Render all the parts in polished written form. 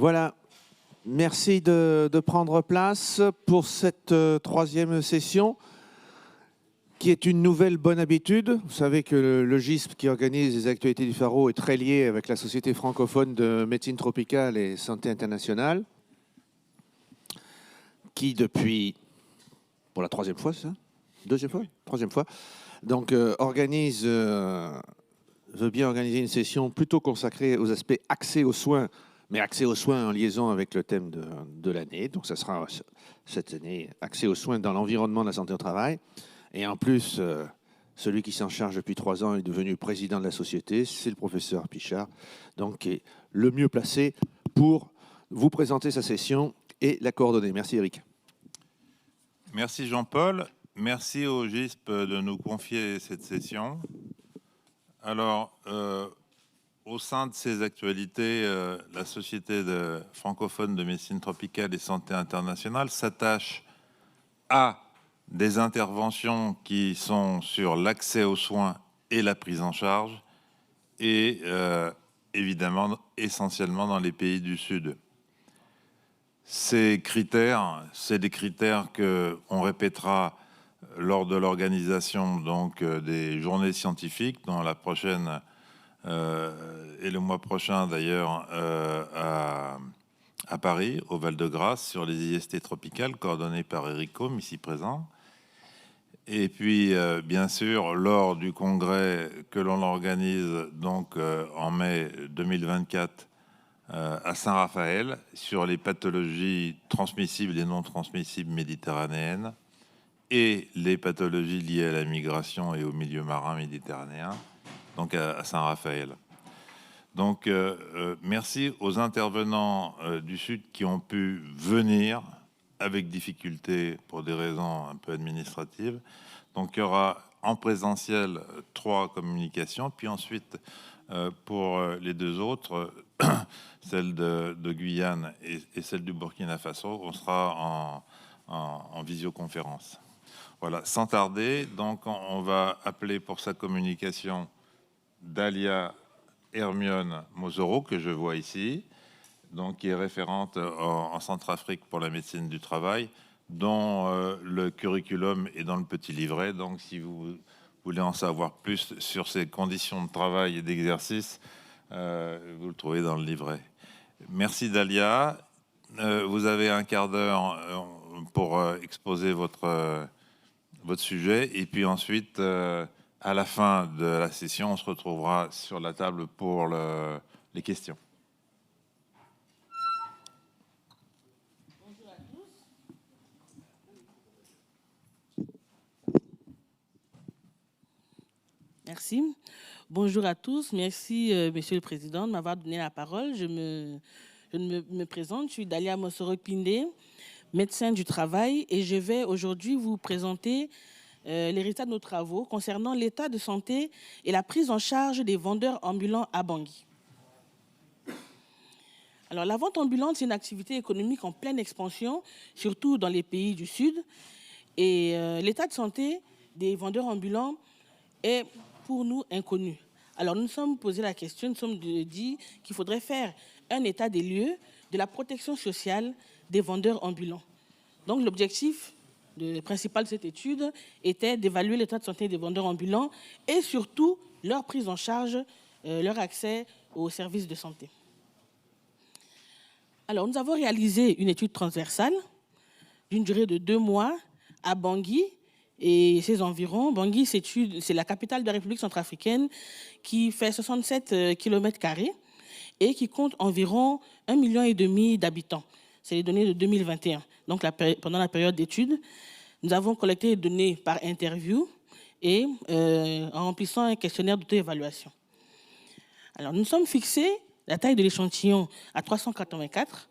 Voilà, merci de prendre place pour cette troisième session, qui est une nouvelle bonne habitude. Vous savez que le GISP qui organise les actualités du Pharo est très lié avec la Société francophone de médecine tropicale et santé internationale, qui depuis, pour la troisième fois, c'est ça? Deuxième fois? Troisième fois. Donc, veut bien organiser une session plutôt consacrée aux aspects accès aux soins, mais accès aux soins en liaison avec le thème de l'année. Donc, ça sera cette année accès aux soins dans l'environnement de la santé au travail. Et en plus, celui qui s'en charge depuis 3 ans est devenu président de la société, c'est le professeur Pichard, donc qui est le mieux placé pour vous présenter sa session et la coordonner. Merci Eric. Merci Jean-Paul. Merci au GISP de nous confier cette session. Alors, au sein de ces actualités, la Société francophone de médecine tropicale et santé internationale s'attache à des interventions qui sont sur l'accès aux soins et la prise en charge, et évidemment, essentiellement dans les pays du Sud. Ces critères, c'est des critères qu'on répétera lors de l'organisation donc des journées scientifiques dans la prochaine et le mois prochain d'ailleurs à Paris, au Val-de-Grâce, sur les IST tropicales, coordonnées par Eric Combe, ici présent. Et puis, bien sûr, lors du congrès que l'on organise donc en mai 2024 à Saint-Raphaël, sur les pathologies transmissibles et non transmissibles méditerranéennes et les pathologies liées à la migration et au milieu marin méditerranéen, donc à Saint-Raphaël. Donc, merci aux intervenants du Sud qui ont pu venir avec difficulté pour des raisons un peu administratives. Donc, il y aura en présentiel 3 communications, puis ensuite, pour les 2 autres, celle de Guyane et celle du Burkina Faso, on sera en visioconférence. Voilà, sans tarder, donc on va appeler pour sa communication Dalia Hermione Mozoro, que je vois ici, donc qui est référente en Centrafrique pour la médecine du travail, dont le curriculum est dans le petit livret. Donc si vous voulez en savoir plus sur ses conditions de travail et d'exercice, vous le trouvez dans le livret. Merci Dalia. Vous avez un quart d'heure pour exposer votre sujet, et puis ensuite, à la fin de la session, on se retrouvera sur la table pour les questions. Bonjour à tous. Merci. Bonjour à tous. Merci, Monsieur le Président, de m'avoir donné la parole. Je me présente. Je suis Dalia Mosoro-Pindé, médecin du travail, et je vais aujourd'hui vous présenter les résultats de nos travaux concernant l'état de santé et la prise en charge des vendeurs ambulants à Bangui. Alors, la vente ambulante, c'est une activité économique en pleine expansion, surtout dans les pays du Sud. Et l'état de santé des vendeurs ambulants est pour nous inconnu. Alors, nous nous sommes posé la question, nous sommes dit qu'il faudrait faire un état des lieux de la protection sociale des vendeurs ambulants. Donc, l'objectif principal de cette étude était d'évaluer l'état de santé des vendeurs ambulants et surtout leur prise en charge, leur accès aux services de santé. Alors, nous avons réalisé une étude transversale d'une durée de 2 mois à Bangui et ses environs. Bangui, c'est la capitale de la République centrafricaine qui fait 67 km² et qui compte environ 1,5 million d'habitants. C'est les données de 2021. Donc, pendant la période d'étude, nous avons collecté les données par interview et en remplissant un questionnaire d'auto-évaluation. Alors, nous sommes fixés, la taille de l'échantillon à 384,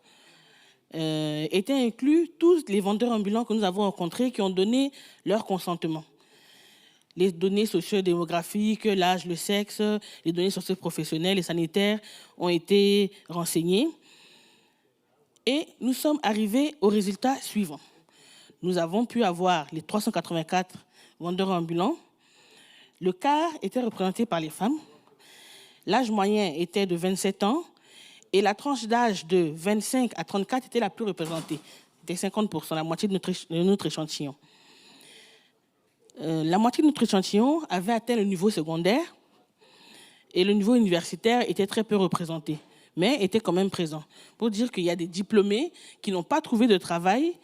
étaient inclus tous les vendeurs ambulants que nous avons rencontrés qui ont donné leur consentement. Les données socio-démographiques, l'âge, le sexe, les données socio-professionnelles et sanitaires ont été renseignées. Et nous sommes arrivés au résultat suivant. Nous avons pu avoir les 384 vendeurs ambulants. Le quart était représenté par les femmes. L'âge moyen était de 27 ans Et la tranche d'âge de 25 à 34 était la plus représentée. C'était 50%, la moitié de notre échantillon. La moitié de notre échantillon avait atteint le niveau secondaire et le niveau universitaire était très peu représenté, mais était quand même présent. Pour dire qu'il y a des diplômés qui n'ont pas trouvé de travail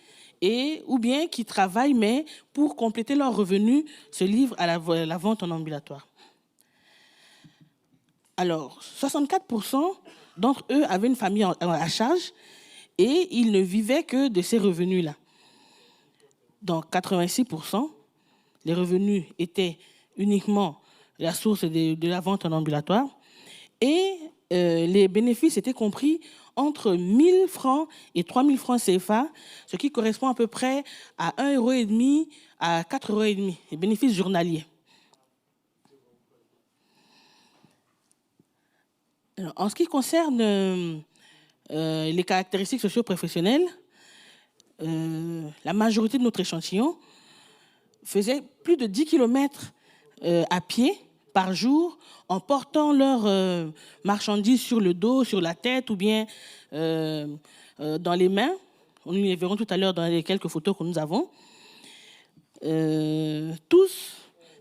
ou bien qui travaillent, mais pour compléter leurs revenus, se livrent à la vente en ambulatoire. Alors, 64% d'entre eux avaient une famille à charge et ils ne vivaient que de ces revenus-là. Dans 86%, les revenus étaient uniquement la source de la vente en ambulatoire et les bénéfices étaient compris entre 1 000 francs et 3 000 francs CFA, ce qui correspond à peu près à 1,5 € à 4,5 €, les bénéfices journaliers. Alors, en ce qui concerne les caractéristiques socio-professionnelles, la majorité de notre échantillon faisait plus de 10 km à pied par jour en portant leurs marchandises sur le dos, sur la tête ou bien dans les mains. Nous les verrons tout à l'heure dans les quelques photos que nous avons. Tous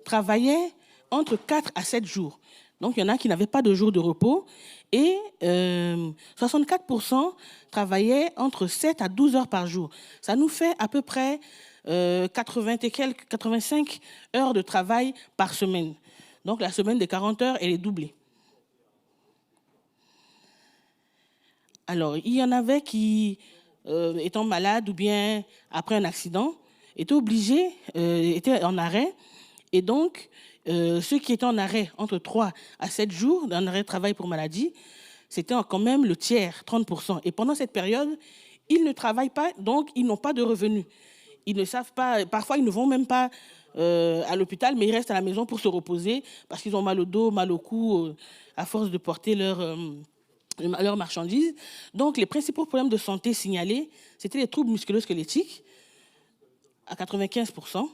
travaillaient entre 4 à 7 jours. Donc, il y en a qui n'avaient pas de jour de repos et 64% travaillaient entre 7 à 12 heures par jour. Ça nous fait à peu près 85 heures de travail par semaine. Donc, la semaine de 40 heures, elle est doublée. Alors, il y en avait qui, étant malades ou bien après un accident, étaient obligés, étaient en arrêt. Et donc, ceux qui étaient en arrêt entre 3 à 7 jours, en arrêt de travail pour maladie, c'était quand même le tiers, 30%. Et pendant cette période, ils ne travaillent pas, donc ils n'ont pas de revenus. Ils ne savent pas, parfois ils ne vont même pas à l'hôpital, mais ils restent à la maison pour se reposer parce qu'ils ont mal au dos, mal au cou, à force de porter leurs marchandises. Donc les principaux problèmes de santé signalés, c'était les troubles musculo-squelettiques, à 95%.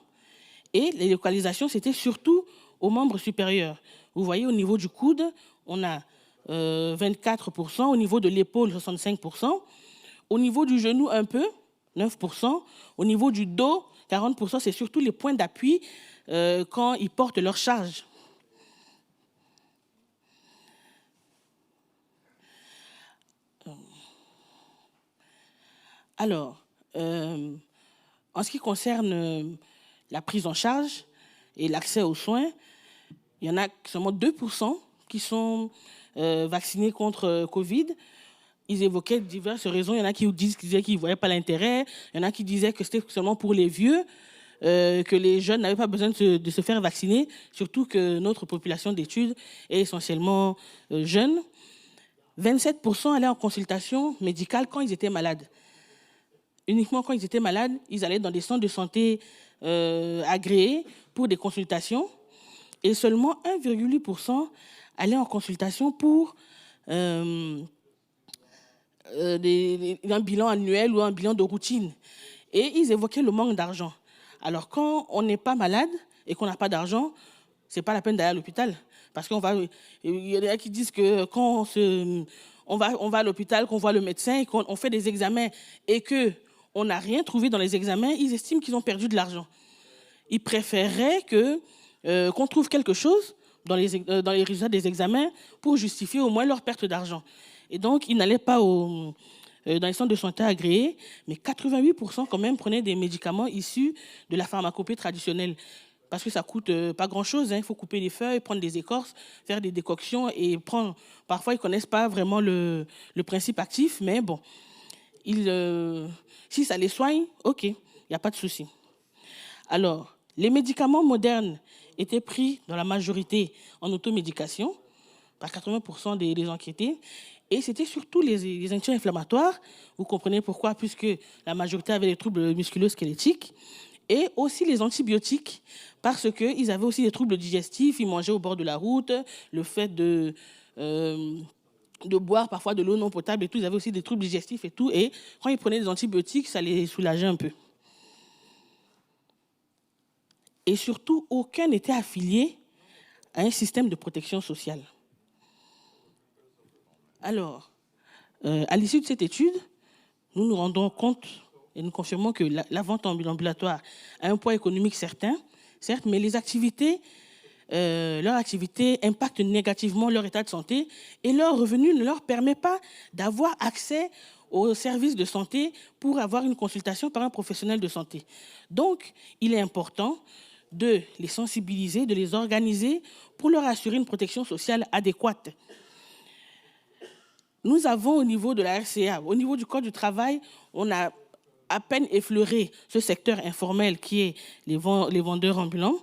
Et les localisations, c'était surtout aux membres supérieurs. Vous voyez, au niveau du coude, on a 24%, au niveau de l'épaule, 65%, au niveau du genou, un peu, 9%, au niveau du dos, 40%, c'est surtout les points d'appui quand ils portent leur charge. Alors, en ce qui concerne la prise en charge et l'accès aux soins, il y en a seulement 2% qui sont vaccinés contre Covid. Ils évoquaient diverses raisons. Il y en a qui disaient qu'ils ne voyaient pas l'intérêt. Il y en a qui disaient que c'était seulement pour les vieux, que les jeunes n'avaient pas besoin de se faire vacciner, surtout que notre population d'études est essentiellement jeune. 27% allaient en consultation médicale quand ils étaient malades. Uniquement quand ils étaient malades, ils allaient dans des centres de santé agréés pour des consultations. Et seulement 1,8% allaient en consultation pour un bilan annuel ou un bilan de routine. Et ils évoquaient le manque d'argent. Alors, quand on n'est pas malade et qu'on n'a pas d'argent, ce n'est pas la peine d'aller à l'hôpital. Parce qu'il y en a qui disent que quand on va à l'hôpital, qu'on voit le médecin et qu'on fait des examens et qu'on n'a rien trouvé dans les examens, ils estiment qu'ils ont perdu de l'argent. Ils préféreraient qu'on trouve quelque chose dans les résultats des examens pour justifier au moins leur perte d'argent. Et donc, ils n'allaient pas dans les centres de santé agréés, mais 88% quand même prenaient des médicaments issus de la pharmacopée traditionnelle. Parce que ça coûte pas grand-chose. Il faut couper les feuilles, prendre des écorces, faire des décoctions et prendre... Parfois, ils ne connaissent pas vraiment le principe actif, mais bon, si ça les soigne, OK, il n'y a pas de souci. Alors, les médicaments modernes étaient pris dans la majorité en automédication, par 80% des enquêtés, et c'était surtout les anti-inflammatoires, vous comprenez pourquoi, puisque la majorité avait des troubles musculo-squelettiques, et aussi les antibiotiques, parce qu'ils avaient aussi des troubles digestifs, ils mangeaient au bord de la route, le fait de boire parfois de l'eau non potable et tout, ils avaient aussi des troubles digestifs et tout, et quand ils prenaient des antibiotiques, ça les soulageait un peu. Et surtout, aucun n'était affilié à un système de protection sociale. Alors, À l'issue de cette étude, nous nous rendons compte et nous confirmons que la vente en ambulatoire a un poids économique certain, certes, mais les activités, leur activité impacte négativement leur état de santé et leur revenu ne leur permet pas d'avoir accès aux services de santé pour avoir une consultation par un professionnel de santé. Donc, il est important de les sensibiliser, de les organiser pour leur assurer une protection sociale adéquate. Nous avons au niveau de la RCA, au niveau du Code du travail, on a à peine effleuré ce secteur informel qui est les vendeurs ambulants.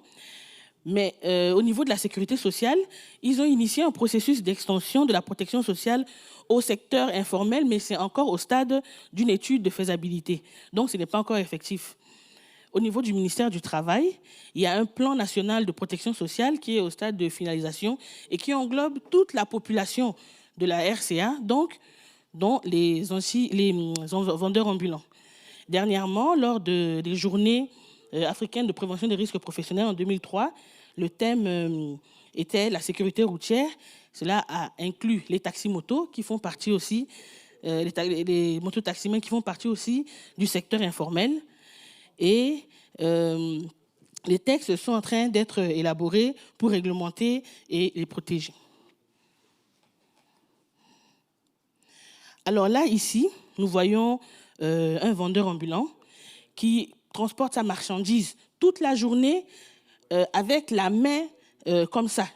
Mais au niveau de la sécurité sociale, ils ont initié un processus d'extension de la protection sociale au secteur informel, mais c'est encore au stade d'une étude de faisabilité. Donc, ce n'est pas encore effectif. Au niveau du ministère du Travail, il y a un plan national de protection sociale qui est au stade de finalisation et qui englobe toute la population de la RCA, donc, dont les vendeurs ambulants. Dernièrement, lors des journées africaines de prévention des risques professionnels en 2003, le thème était la sécurité routière. Cela a inclus les taxis-motos qui font partie aussi, les mototaximens qui font partie aussi du secteur informel. Et les textes sont en train d'être élaborés pour réglementer et les protéger. Alors là, ici, nous voyons un vendeur ambulant qui transporte sa marchandise toute la journée avec la main comme ça.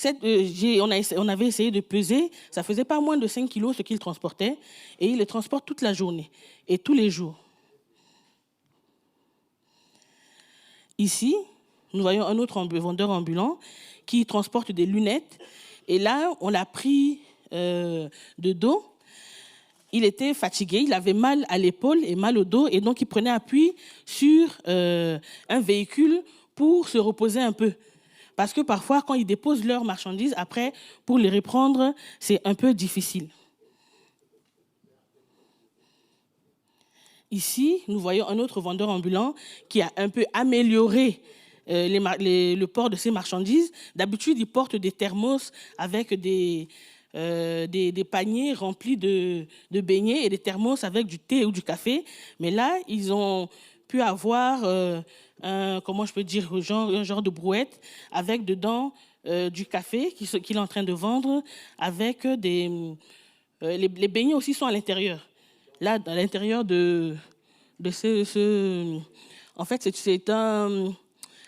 On avait essayé de peser, ça ne faisait pas moins de 5 kilos ce qu'il transportait, et il le transporte toute la journée et tous les jours. Ici, nous voyons un autre vendeur ambulant qui transporte des lunettes, et là, on l'a pris de dos. Il était fatigué, il avait mal à l'épaule et mal au dos, et donc il prenait appui sur un véhicule pour se reposer un peu. Parce que parfois, quand ils déposent leurs marchandises, après, pour les reprendre, c'est un peu difficile. Ici, nous voyons un autre vendeur ambulant qui a un peu amélioré le port de ses marchandises. D'habitude, il porte des thermos avec des paniers remplis de beignets et des thermos avec du thé ou du café. Mais là, ils ont pu avoir un genre de brouette avec dedans du café qu'il est en train de vendre avec les beignets aussi sont à l'intérieur. Là, à l'intérieur de ce... En fait,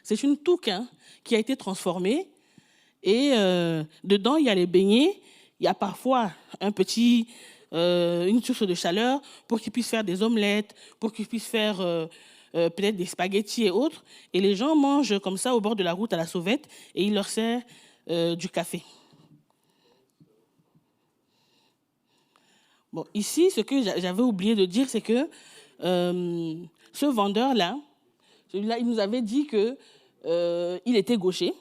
c'est une touque qui a été transformée et dedans, il y a les beignets. Il y a parfois une source de chaleur pour qu'ils puissent faire des omelettes, pour qu'ils puissent faire peut-être des spaghettis et autres. Et les gens mangent comme ça au bord de la route à la sauvette et il leur sert du café. Bon, ici, ce que j'avais oublié de dire, c'est que ce vendeur-là, celui-là, il nous avait dit qu'il était gaucher.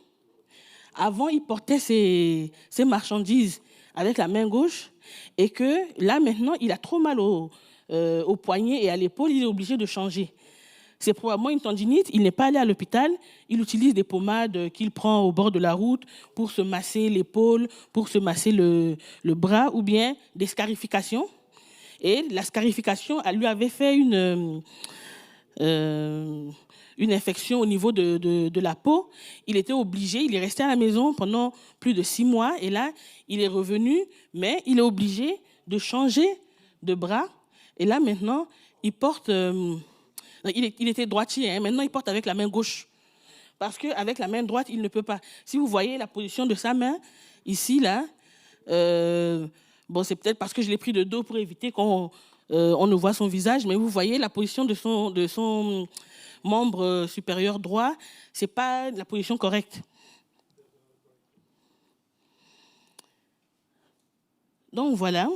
Avant, il portait ses marchandises avec la main gauche et que là, maintenant, il a trop mal au poignet et à l'épaule, il est obligé de changer. C'est probablement une tendinite, il n'est pas allé à l'hôpital, il utilise des pommades qu'il prend au bord de la route pour se masser l'épaule, pour se masser le bras ou bien des scarifications. Et la scarification, elle lui avait fait une infection au niveau de la peau. Il était obligé, il est resté à la maison pendant plus de 6 mois et là, il est revenu, mais il est obligé de changer de bras. Et là, maintenant, il porte... il était droitier, maintenant il porte avec la main gauche. Parce qu'avec la main droite, il ne peut pas. Si vous voyez la position de sa main, ici, là, c'est peut-être parce que je l'ai pris de dos pour éviter qu'on ne voit son visage, mais vous voyez la position de son membre supérieur droit, ce n'est pas la position correcte. Donc voilà,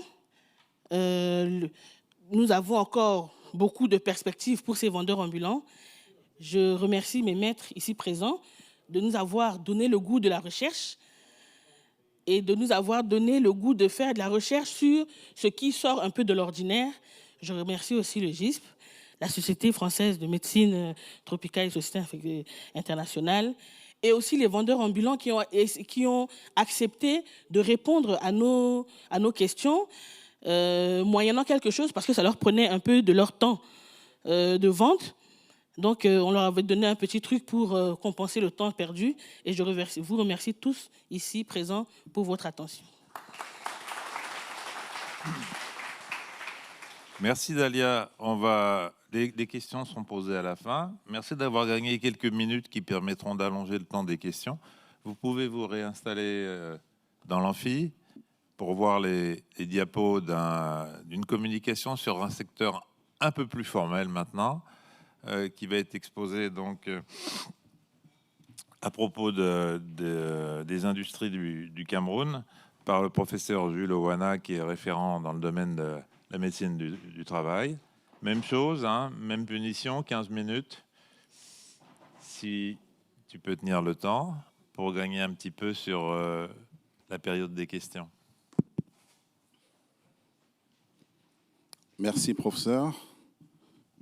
nous avons encore beaucoup de perspectives pour ces vendeurs ambulants. Je remercie mes maîtres ici présents de nous avoir donné le goût de la recherche et de nous avoir donné le goût de faire de la recherche sur ce qui sort un peu de l'ordinaire. Je remercie aussi le GISP, la Société française de médecine tropicale et société internationale, et aussi les vendeurs ambulants qui ont accepté de répondre à nos questions. moyennant quelque chose, parce que ça leur prenait un peu de leur temps de vente. Donc, on leur avait donné un petit truc pour compenser le temps perdu. Et je vous remercie tous ici présents pour votre attention. Merci Dalia. Les questions seront posées à la fin. Merci d'avoir gagné quelques minutes qui permettront d'allonger le temps des questions. Vous pouvez vous réinstaller dans l'amphi pour voir les diapos d'une communication sur un secteur un peu plus formel maintenant, qui va être exposé donc à propos des industries du Cameroun par le professeur Jules Owana, qui est référent dans le domaine de la médecine du travail. Même chose, hein, même punition, 15 minutes. Si tu peux tenir le temps pour gagner un petit peu sur la période des questions. Merci, professeur.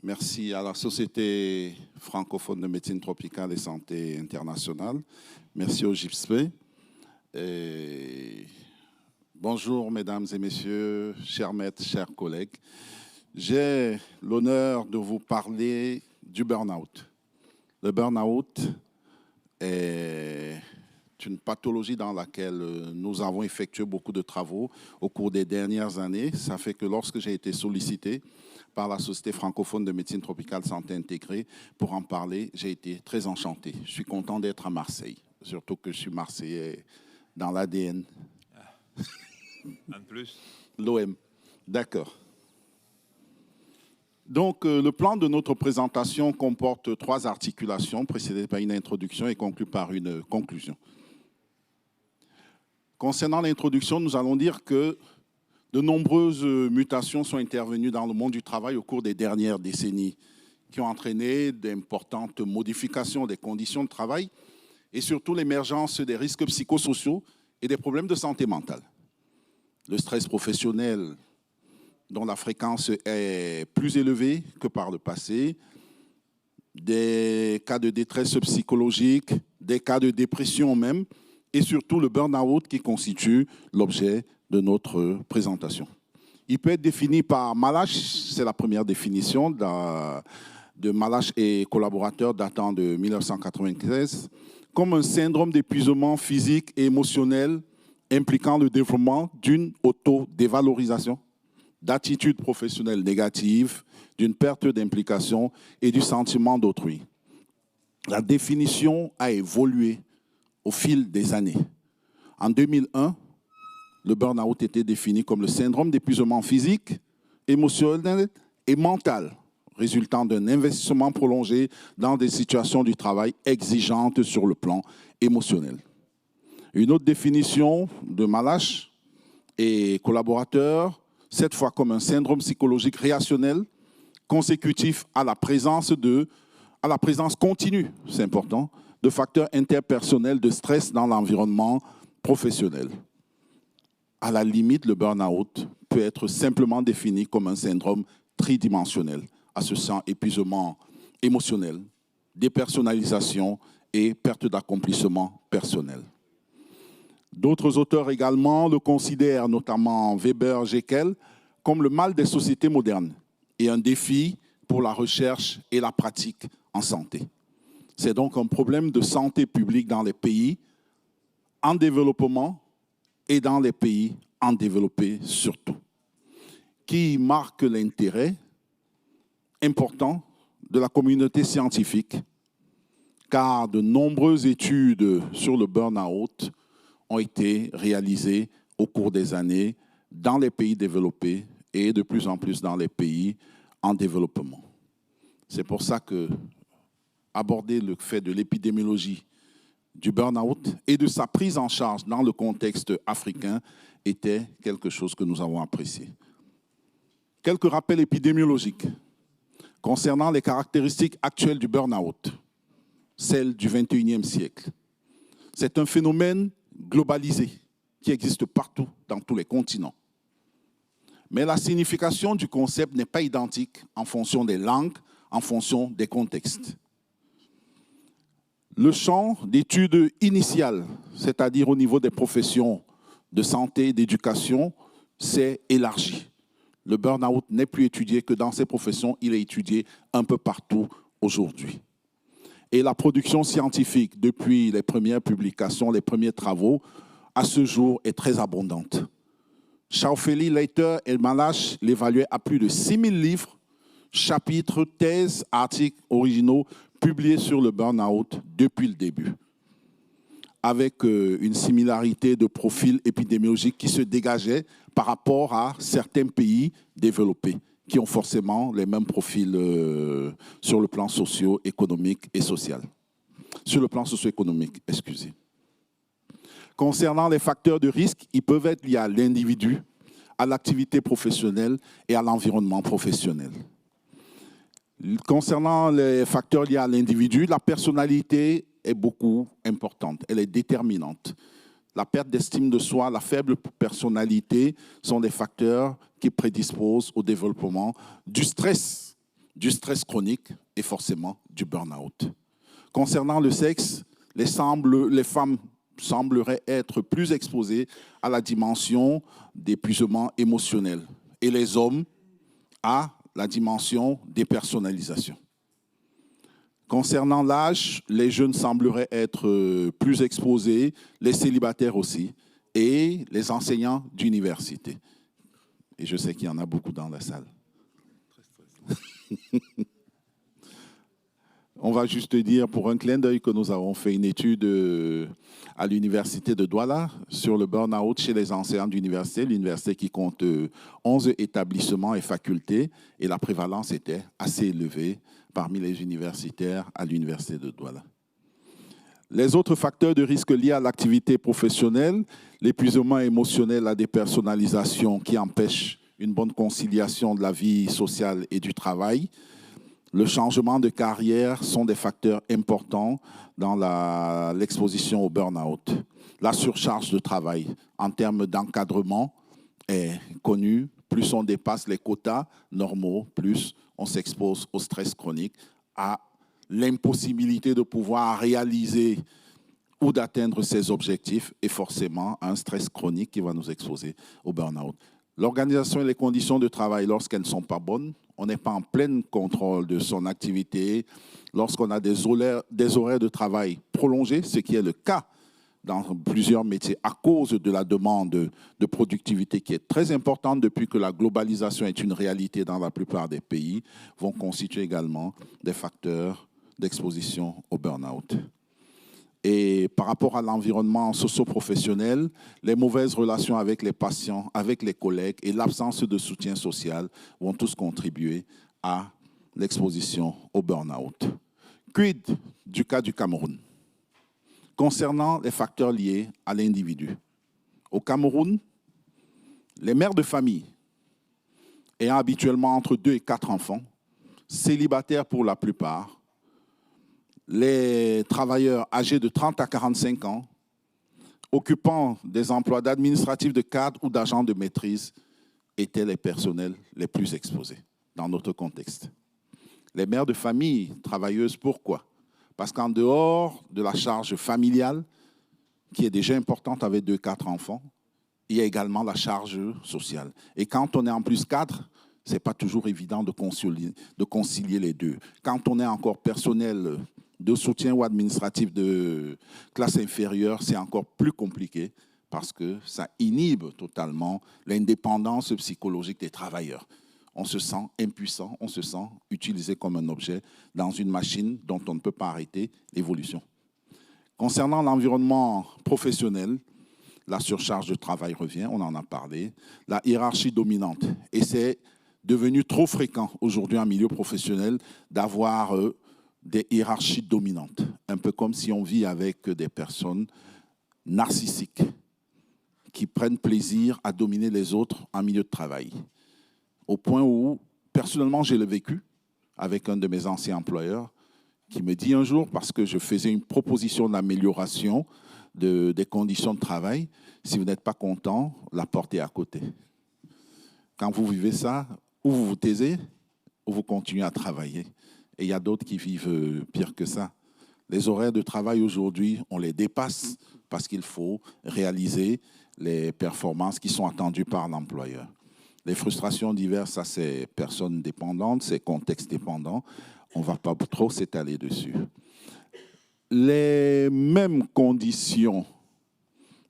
Merci à la Société francophone de médecine tropicale et santé internationale. Merci au GIPSP. Bonjour, mesdames et messieurs, chers maîtres, chers collègues. J'ai l'honneur de vous parler du burn-out. Le burn-out est une pathologie dans laquelle nous avons effectué beaucoup de travaux au cours des dernières années. Ça fait que lorsque j'ai été sollicité par la Société francophone de médecine tropicale santé intégrée pour en parler, j'ai été très enchanté. Je suis content d'être à Marseille, surtout que je suis Marseillais dans l'ADN. Un de plus. L'OM. D'accord. Donc, le plan de notre présentation comporte 3 articulations, précédées par une introduction et conclues par une conclusion. Concernant l'introduction, nous allons dire que de nombreuses mutations sont intervenues dans le monde du travail au cours des dernières décennies, qui ont entraîné d'importantes modifications des conditions de travail et surtout l'émergence des risques psychosociaux et des problèmes de santé mentale. Le stress professionnel, dont la fréquence est plus élevée que par le passé, des cas de détresse psychologique, des cas de dépression même, et surtout le burn-out qui constitue l'objet de notre présentation. Il peut être défini par Malache, c'est la première définition de Malache et collaborateurs datant de 1993, comme un syndrome d'épuisement physique et émotionnel impliquant le développement d'une autodévalorisation, d'attitudes professionnelles négatives, d'une perte d'implication et du sentiment d'autrui. La définition a évolué au fil des années. En 2001, le burn-out était défini comme le syndrome d'épuisement physique, émotionnel et mental, résultant d'un investissement prolongé dans des situations du travail exigeantes sur le plan émotionnel. Une autre définition de Malache et collaborateurs, cette fois comme un syndrome psychologique réactionnel consécutif à la présence continue, c'est important, de facteurs interpersonnels de stress dans l'environnement professionnel. À la limite, le burn-out peut être simplement défini comme un syndrome tridimensionnel, associant épuisement émotionnel, dépersonnalisation et perte d'accomplissement personnel. D'autres auteurs également le considèrent, notamment Weber, Jekyll, comme le mal des sociétés modernes et un défi pour la recherche et la pratique en santé. C'est donc un problème de santé publique dans les pays en développement et dans les pays en développé surtout, qui marque l'intérêt important de la communauté scientifique, car de nombreuses études sur le burn-out ont été réalisées au cours des années dans les pays développés et de plus en plus dans les pays en développement. C'est pour ça que aborder le fait de l'épidémiologie du burn-out et de sa prise en charge dans le contexte africain était quelque chose que nous avons apprécié. Quelques rappels épidémiologiques concernant les caractéristiques actuelles du burn-out, celles du XXIe siècle. C'est un phénomène globalisé qui existe partout, dans tous les continents. Mais la signification du concept n'est pas identique en fonction des langues, en fonction des contextes. Le champ d'études initiales, c'est-à-dire au niveau des professions de santé et d'éducation, s'est élargi. Le burn-out n'est plus étudié que dans ces professions, il est étudié un peu partout aujourd'hui. Et la production scientifique, depuis les premières publications, les premiers travaux, à ce jour, est très abondante. Schaufeli, Leiter et Malache l'évaluaient à plus de 6000 livres, chapitres, thèses, articles originaux publiés sur le burn-out depuis le début, avec une similarité de profil épidémiologique qui se dégageait par rapport à certains pays développés, qui ont forcément les mêmes profils sur le plan socio-économique et social. Sur le plan socio-économique, excusez. Concernant les facteurs de risque, ils peuvent être liés à l'individu, à l'activité professionnelle et à l'environnement professionnel. Concernant les facteurs liés à l'individu, la personnalité est beaucoup importante, elle est déterminante. La perte d'estime de soi, la faible personnalité sont des facteurs qui prédisposent au développement du stress chronique et forcément du burn-out. Concernant le sexe, les femmes sembleraient être plus exposées à la dimension d'épuisement émotionnel et les hommes à la dimension dépersonnalisation. Concernant l'âge, les jeunes sembleraient être plus exposés, les célibataires aussi, et les enseignants d'université. Et je sais qu'il y en a beaucoup dans la salle. On va juste dire pour un clin d'œil que nous avons fait une étude à l'université de Douala sur le burn-out chez les enseignants d'université, l'université qui compte 11 établissements et facultés, et la prévalence était assez élevée parmi les universitaires à l'université de Douala. Les autres facteurs de risque liés à l'activité professionnelle, l'épuisement émotionnel, la dépersonnalisation qui empêche une bonne conciliation de la vie sociale et du travail, le changement de carrière sont des facteurs importants dans l'exposition au burn-out. La surcharge de travail en termes d'encadrement est connue. Plus on dépasse les quotas normaux, plus on s'expose au stress chronique, à l'impossibilité de pouvoir réaliser ou d'atteindre ses objectifs et forcément à un stress chronique qui va nous exposer au burn-out. L'organisation et les conditions de travail, lorsqu'elles ne sont pas bonnes, on n'est pas en plein contrôle de son activité. Lorsqu'on a des horaires de travail prolongés, ce qui est le cas dans plusieurs métiers à cause de la demande de productivité qui est très importante depuis que la globalisation est une réalité dans la plupart des pays, vont constituer également des facteurs d'exposition au burn-out. Et par rapport à l'environnement socio-professionnel, les mauvaises relations avec les patients, avec les collègues et l'absence de soutien social vont tous contribuer à l'exposition au burn-out. Quid du cas du Cameroun? Concernant les facteurs liés à l'individu. Au Cameroun, les mères de famille ayant habituellement entre 2 et 4 enfants, célibataires pour la plupart, les travailleurs âgés de 30 à 45 ans, occupant des emplois d'administratifs, de cadres ou d'agents de maîtrise, étaient les personnels les plus exposés dans notre contexte. Les mères de famille travailleuses, pourquoi? Parce qu'en dehors de la charge familiale, qui est déjà importante avec 2-4 enfants, il y a également la charge sociale. Et quand on est en plus cadre, ce n'est pas toujours évident de concilier les deux. Quand on est encore personnel de soutien ou administratif de classe inférieure, c'est encore plus compliqué parce que ça inhibe totalement l'indépendance psychologique des travailleurs. On se sent impuissant, on se sent utilisé comme un objet dans une machine dont on ne peut pas arrêter l'évolution. Concernant l'environnement professionnel, la surcharge de travail revient, on en a parlé, la hiérarchie dominante. Et c'est devenu trop fréquent aujourd'hui en milieu professionnel d'avoir des hiérarchies dominantes, un peu comme si on vit avec des personnes narcissiques qui prennent plaisir à dominer les autres en milieu de travail. Au point où, personnellement, j'ai le vécu avec un de mes anciens employeurs qui me dit un jour, parce que je faisais une proposition d'amélioration des conditions de travail, si vous n'êtes pas content, la porte est à côté. Quand vous vivez ça, ou vous vous taisez, ou vous continuez à travailler. Et il y a d'autres qui vivent pire que ça. Les horaires de travail aujourd'hui, on les dépasse parce qu'il faut réaliser les performances qui sont attendues par l'employeur. Les frustrations diverses, ça c'est personne dépendante, c'est contexte dépendant. On ne va pas trop s'étaler dessus. Les mêmes conditions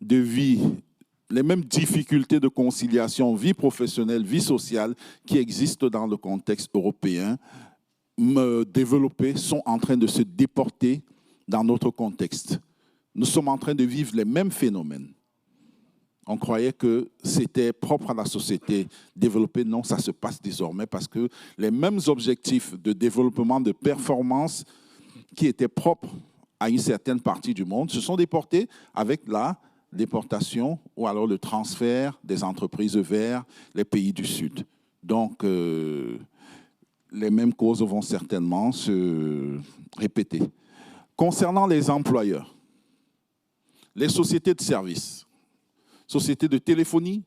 de vie, les mêmes difficultés de conciliation, vie professionnelle, vie sociale, qui existent dans le contexte européen, développés, sont en train de se déporter dans notre contexte. Nous sommes en train de vivre les mêmes phénomènes. On croyait que c'était propre à la société développée. Non, ça se passe désormais parce que les mêmes objectifs de développement, de performance qui étaient propres à une certaine partie du monde se sont déportés avec la déportation ou alors le transfert des entreprises vers les pays du Sud. Donc, les mêmes causes vont certainement se répéter. Concernant les employeurs, les sociétés de services, sociétés de téléphonie,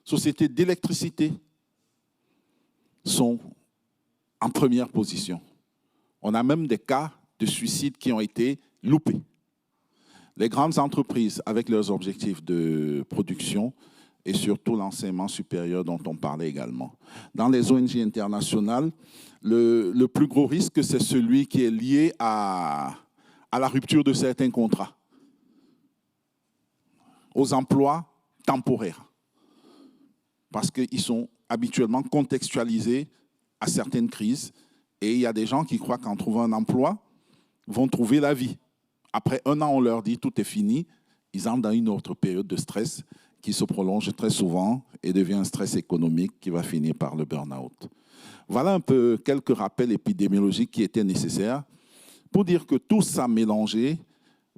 sociétés d'électricité sont en première position. On a même des cas de suicides qui ont été loupés. Les grandes entreprises, avec leurs objectifs de production et surtout l'enseignement supérieur dont on parlait également. Dans les ONG internationales, le plus gros risque, c'est celui qui est lié à la rupture de certains contrats, aux emplois temporaires, parce qu'ils sont habituellement contextualisés à certaines crises. Et il y a des gens qui croient qu'en trouvant un emploi, vont trouver la vie. Après 1 an, on leur dit tout est fini. Ils entrent dans une autre période de stress qui se prolonge très souvent et devient un stress économique qui va finir par le burn-out. Voilà un peu quelques rappels épidémiologiques qui étaient nécessaires pour dire que tout ça mélangé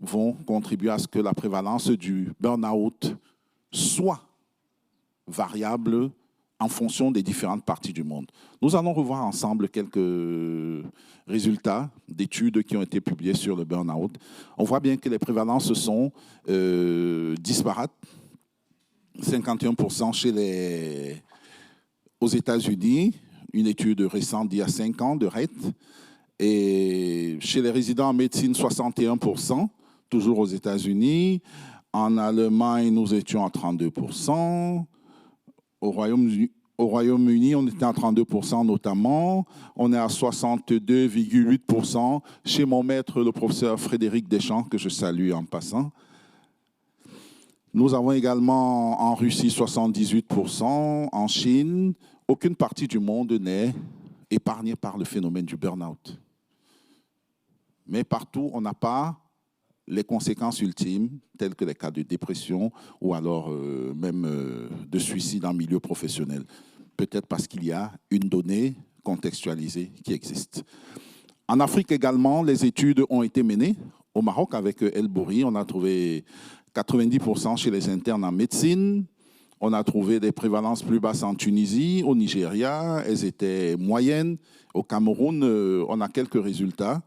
vont contribuer à ce que la prévalence du burn-out soit variable en fonction des différentes parties du monde. Nous allons revoir ensemble quelques résultats d'études qui ont été publiées sur le burn-out. On voit bien que les prévalences sont disparates. 51% aux États-Unis, une étude récente d'il y a 5 ans de Reit, et chez les résidents en médecine, 61%, toujours aux États-Unis. En Allemagne, nous étions à 32%. Au Royaume-Uni, on était à 32% notamment. On est à 62,8% chez mon maître, le professeur Frédéric Deschamps, que je salue en passant. Nous avons également en Russie 78%, en Chine. Aucune partie du monde n'est épargnée par le phénomène du burn-out. Mais partout, on n'a pas les conséquences ultimes, telles que les cas de dépression ou alors même de suicide en milieu professionnel. Peut-être parce qu'il y a une donnée contextualisée qui existe. En Afrique également, les études ont été menées. Au Maroc, avec El Bouri, on a trouvé 90% chez les internes en médecine. On a trouvé des prévalences plus basses en Tunisie, au Nigeria, elles étaient moyennes. Au Cameroun, on a quelques résultats,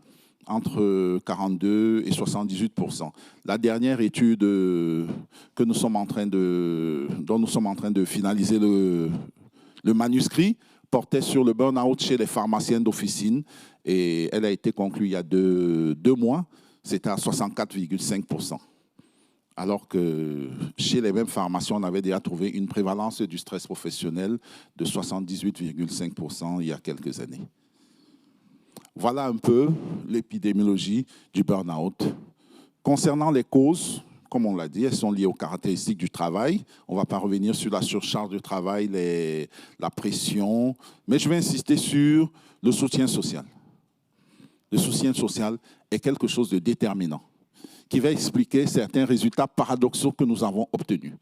entre 42 et 78%. La dernière étude dont nous sommes en train de finaliser le manuscrit portait sur le burn-out chez les pharmaciennes d'officine et elle a été conclue il y a deux mois, c'était à 64,5%. Alors que chez les mêmes pharmaciens, on avait déjà trouvé une prévalence du stress professionnel de 78,5% il y a quelques années. Voilà un peu l'épidémiologie du burn-out. Concernant les causes, comme on l'a dit, elles sont liées aux caractéristiques du travail. On ne va pas revenir sur la surcharge de travail, la pression, mais je vais insister sur le soutien social. Le soutien social est quelque chose de déterminant, qui va expliquer certains résultats paradoxaux que nous avons obtenus.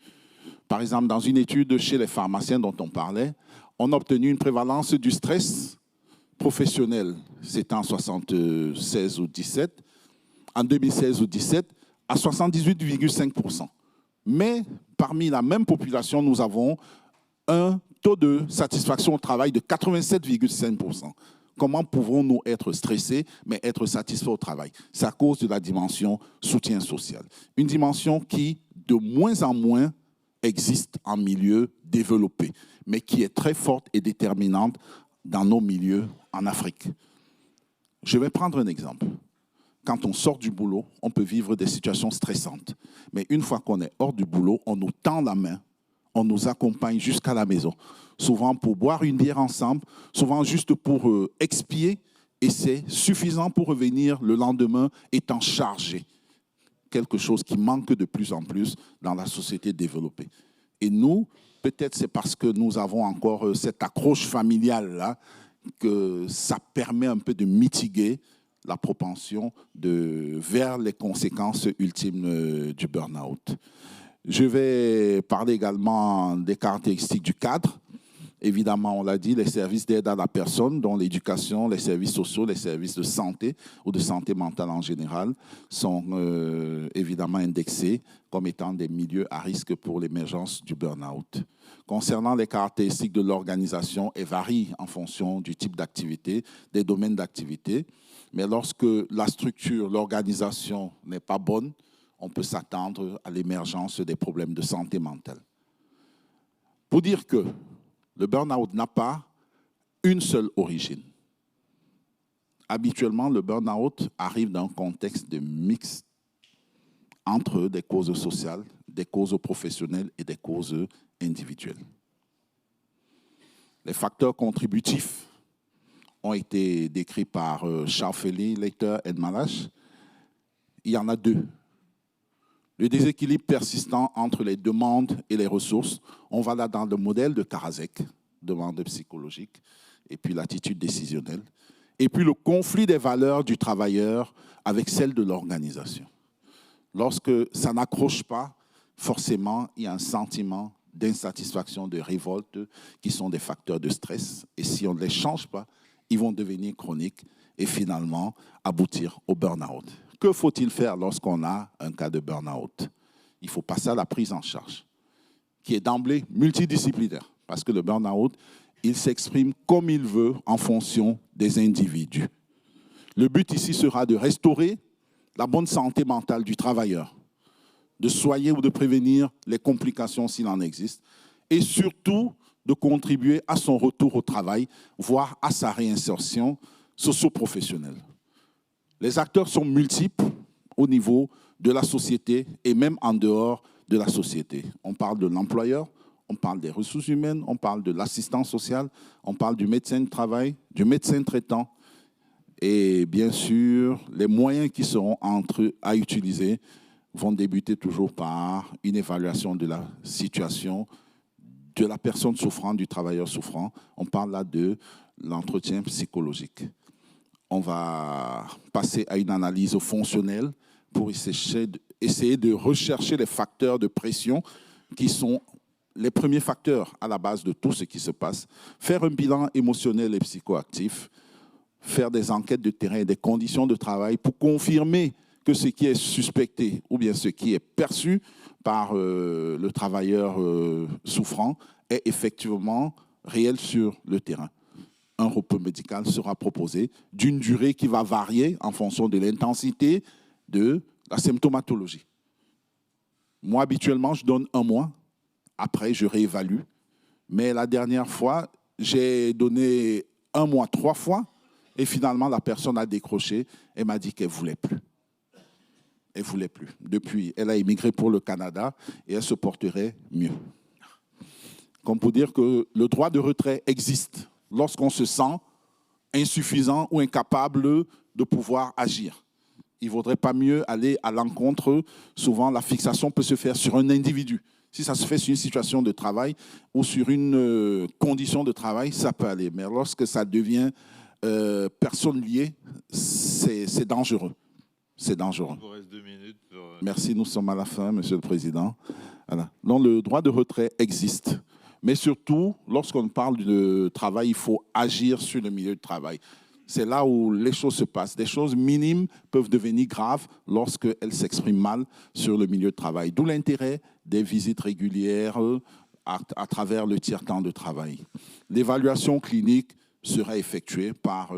Par exemple, dans une étude chez les pharmaciens dont on parlait, on a obtenu une prévalence du stress professionnel, c'était en 76 ou 17, en 2016 ou 17, à 78,5%. Mais parmi la même population, nous avons un taux de satisfaction au travail de 87,5%. Comment pouvons-nous être stressés, mais être satisfaits au travail? C'est à cause de la dimension soutien social. Une dimension qui, de moins en moins, existe en milieu développé, mais qui est très forte et déterminante dans nos milieux en Afrique. Je vais prendre un exemple. Quand on sort du boulot, on peut vivre des situations stressantes. Mais une fois qu'on est hors du boulot, on nous tend la main, on nous accompagne jusqu'à la maison, souvent pour boire une bière ensemble, souvent juste pour expier, et c'est suffisant pour revenir le lendemain étant chargé. Quelque chose qui manque de plus en plus dans la société développée. Et nous, peut-être c'est parce que nous avons encore cette accroche familiale-là que ça permet un peu de mitiguer la propension vers les conséquences ultimes du burn-out. Je vais parler également des caractéristiques du cadre. Évidemment, on l'a dit, les services d'aide à la personne, dont l'éducation, les services sociaux, les services de santé ou de santé mentale en général, sont évidemment indexés comme étant des milieux à risque pour l'émergence du burn-out. Concernant les caractéristiques de l'organisation, elles varient en fonction du type d'activité, des domaines d'activité. Mais lorsque la structure, l'organisation n'est pas bonne, on peut s'attendre à l'émergence des problèmes de santé mentale. Pour dire que le burn-out n'a pas une seule origine. Habituellement, le burn-out arrive dans un contexte de mix entre des causes sociales, des causes professionnelles et des causes individuelles. Les facteurs contributifs ont été décrits par Scharfeli, Leiter et Malache. Il y en a deux. Le déséquilibre persistant entre les demandes et les ressources, on va là dans le modèle de Karasek, demande psychologique, et puis l'attitude décisionnelle, et puis le conflit des valeurs du travailleur avec celle de l'organisation. Lorsque ça n'accroche pas, forcément, il y a un sentiment d'insatisfaction, de révolte, qui sont des facteurs de stress, et si on ne les change pas, ils vont devenir chroniques et finalement aboutir au burn-out. Que faut-il faire lorsqu'on a un cas de burn-out? Il faut passer à la prise en charge, qui est d'emblée multidisciplinaire, parce que le burn-out, il s'exprime comme il veut en fonction des individus. Le but ici sera de restaurer la bonne santé mentale du travailleur, de soigner ou de prévenir les complications s'il en existe, et surtout de contribuer à son retour au travail, voire à sa réinsertion socio-professionnelle. Les acteurs sont multiples au niveau de la société et même en dehors de la société. On parle de l'employeur, on parle des ressources humaines, on parle de l'assistant social, on parle du médecin de travail, du médecin traitant. Et bien sûr, les moyens qui seront à utiliser vont débuter toujours par une évaluation de la situation de la personne souffrant, du travailleur souffrant. On parle là de l'entretien psychologique. On va passer à une analyse fonctionnelle pour essayer de rechercher les facteurs de pression qui sont les premiers facteurs à la base de tout ce qui se passe. Faire un bilan émotionnel et psychoactif, faire des enquêtes de terrain et des conditions de travail pour confirmer que ce qui est suspecté ou bien ce qui est perçu par le travailleur souffrant est effectivement réel sur le terrain. Un repos médical sera proposé d'une durée qui va varier en fonction de l'intensité de la symptomatologie. Moi, habituellement, je donne 1 mois. Après, je réévalue. Mais la dernière fois, j'ai donné 1 mois 3 fois. Et finalement, la personne a décroché et m'a dit qu'elle ne voulait plus. Elle ne voulait plus. Depuis, elle a émigré pour le Canada et elle se porterait mieux. Comme pour dire que le droit de retrait existe lorsqu'on se sent insuffisant ou incapable de pouvoir agir. Il ne vaudrait pas mieux aller à l'encontre. Souvent, la fixation peut se faire sur un individu. Si ça se fait sur une situation de travail ou sur une condition de travail, ça peut aller. Mais lorsque ça devient personne liée, c'est dangereux. C'est dangereux. Il vous reste 2 minutes. Merci, nous sommes à la fin, Monsieur le Président. Voilà. Donc, le droit de retrait existe. Mais surtout, lorsqu'on parle de travail, il faut agir sur le milieu de travail. C'est là où les choses se passent. Des choses minimes peuvent devenir graves lorsqu'elles s'expriment mal sur le milieu de travail. D'où l'intérêt des visites régulières à travers le tiers-temps de travail. L'évaluation clinique sera effectuée par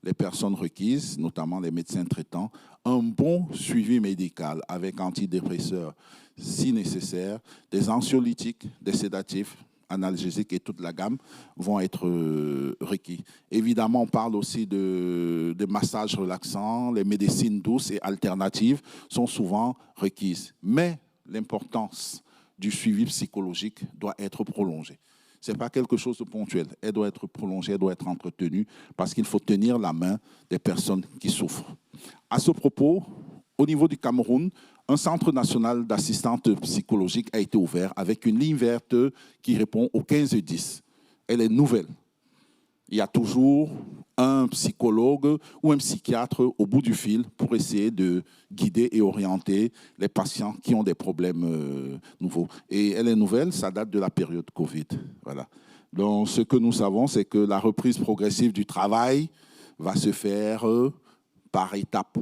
les personnes requises, notamment les médecins traitants. Un bon suivi médical avec antidépresseurs si nécessaire, des anxiolytiques, des sédatifs, analgésiques et toute la gamme vont être requis. Évidemment, on parle aussi de massages relaxants, les médecines douces et alternatives sont souvent requises. Mais l'importance du suivi psychologique doit être prolongée. Ce n'est pas quelque chose de ponctuel. Elle doit être prolongée, elle doit être entretenue parce qu'il faut tenir la main des personnes qui souffrent. À ce propos, au niveau du Cameroun, un centre national d'assistance psychologique a été ouvert avec une ligne verte qui répond au 15-10. Elle est nouvelle. Il y a toujours un psychologue ou un psychiatre au bout du fil pour essayer de guider et orienter les patients qui ont des problèmes nouveaux. Et elle est nouvelle, ça date de la période Covid. Voilà. Donc, ce que nous savons, c'est que la reprise progressive du travail va se faire par étapes.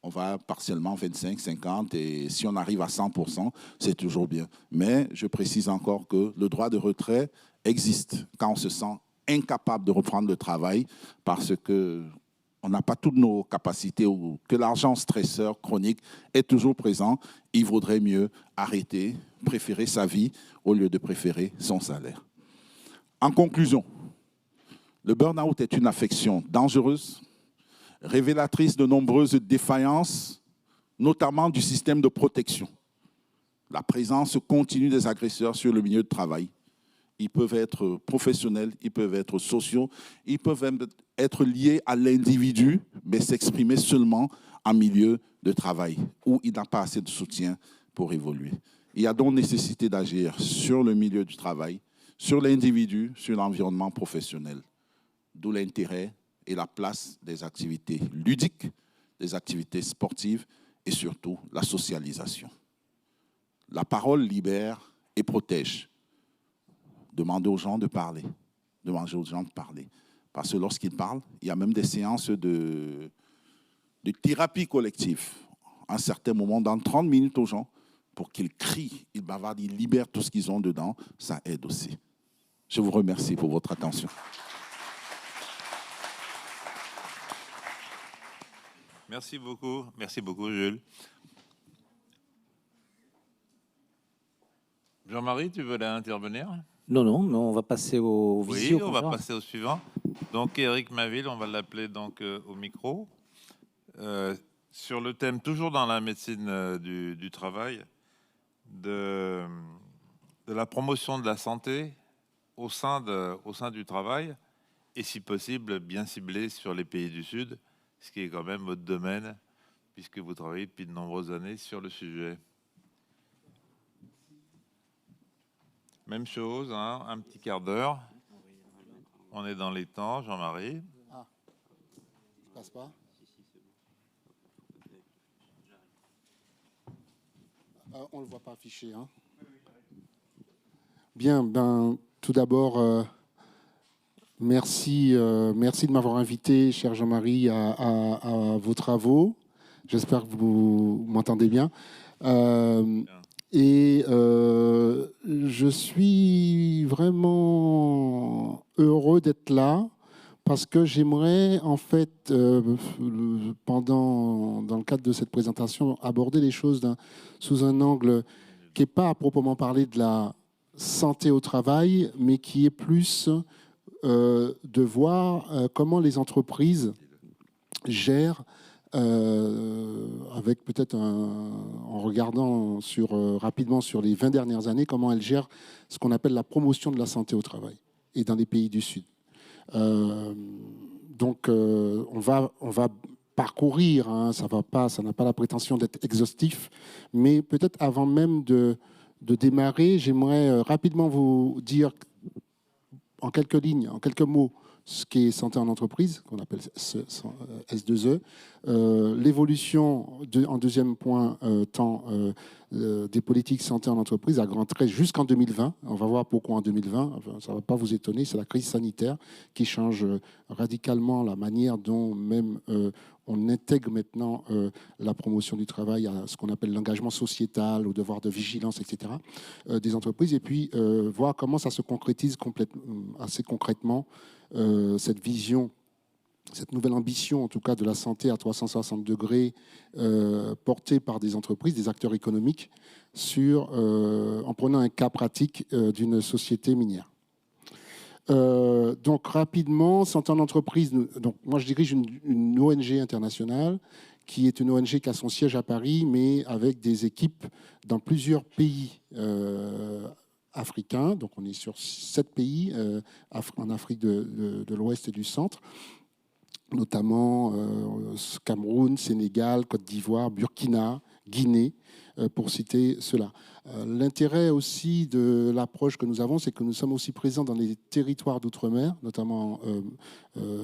On va partiellement 25, 50 et si on arrive à 100%, c'est toujours bien. Mais je précise encore que le droit de retrait existe quand on se sent incapable de reprendre le travail parce qu'on n'a pas toutes nos capacités ou que l'argent stresseur chronique est toujours présent. Il vaudrait mieux arrêter, préférer sa vie au lieu de préférer son salaire. En conclusion, le burn-out est une affection dangereuse, révélatrice de nombreuses défaillances, notamment du système de protection. La présence continue des agresseurs sur le milieu de travail. Ils peuvent être professionnels, ils peuvent être sociaux, ils peuvent être liés à l'individu, mais s'exprimer seulement en milieu de travail, où il n'a pas assez de soutien pour évoluer. Il y a donc nécessité d'agir sur le milieu du travail, sur l'individu, sur l'environnement professionnel. D'où l'intérêt et la place des activités ludiques, des activités sportives et surtout la socialisation. La parole libère et protège. Demandez aux gens de parler. Demandez aux gens de parler. Parce que lorsqu'ils parlent, il y a même des séances de thérapie collective. À un certain moment, dans 30 minutes aux gens, pour qu'ils crient, ils bavardent, ils libèrent tout ce qu'ils ont dedans, ça aide aussi. Je vous remercie pour votre attention. Merci beaucoup Jules. Jean-Marie, tu voulais intervenir? Non, mais on va passer au visio. Oui, on va passer au suivant. Donc Éric Maville, on va l'appeler donc au micro. Sur le thème, toujours dans la médecine du travail, de la promotion de la santé au sein du travail, et si possible, bien ciblé sur les pays du Sud, ce qui est quand même votre domaine, puisque vous travaillez depuis de nombreuses années sur le sujet. Même chose, hein, un petit quart d'heure. On est dans les temps, Jean-Marie. Ah, ça passe pas. On ne le voit pas affiché. Hein. Bien, ben, tout d'abord, merci de m'avoir invité, cher Jean-Marie, à vos travaux. J'espère que vous m'entendez bien. Et je suis vraiment heureux d'être là parce que j'aimerais, en fait, dans le cadre de cette présentation, aborder les choses sous un angle qui n'est pas à proprement parler de la santé au travail, mais qui est plus de voir comment les entreprises gèrent avec peut-être en regardant rapidement sur les 20 dernières années, comment elles gèrent ce qu'on appelle la promotion de la santé au travail et dans les pays du Sud. Donc, on va parcourir, hein, ça n'a pas la prétention d'être exhaustif, mais peut-être avant même de démarrer, j'aimerais rapidement vous dire en quelques lignes, en quelques mots, ce qui est santé en entreprise, qu'on appelle S2E, l'évolution, en deuxième point, des politiques santé en entreprise à grands traits jusqu'en 2020. On va voir pourquoi en 2020, ça ne va pas vous étonner, c'est la crise sanitaire qui change radicalement la manière dont même on intègre maintenant la promotion du travail à ce qu'on appelle l'engagement sociétal, au devoir de vigilance, etc., des entreprises, et puis voir comment ça se concrétise assez concrètement, cette vision, cette nouvelle ambition, en tout cas, de la santé à 360 degrés, portée par des entreprises, des acteurs économiques, en prenant un cas pratique d'une société minière. Donc, rapidement, santé en entreprise, donc, moi, je dirige une ONG internationale qui est une ONG qui a son siège à Paris, mais avec des équipes dans plusieurs pays africains. Donc on est sur 7 pays en Afrique de l'Ouest et du Centre, notamment Cameroun, Sénégal, Côte d'Ivoire, Burkina, Guinée, pour citer cela. L'intérêt aussi de l'approche que nous avons, c'est que nous sommes aussi présents dans les territoires d'outre-mer, notamment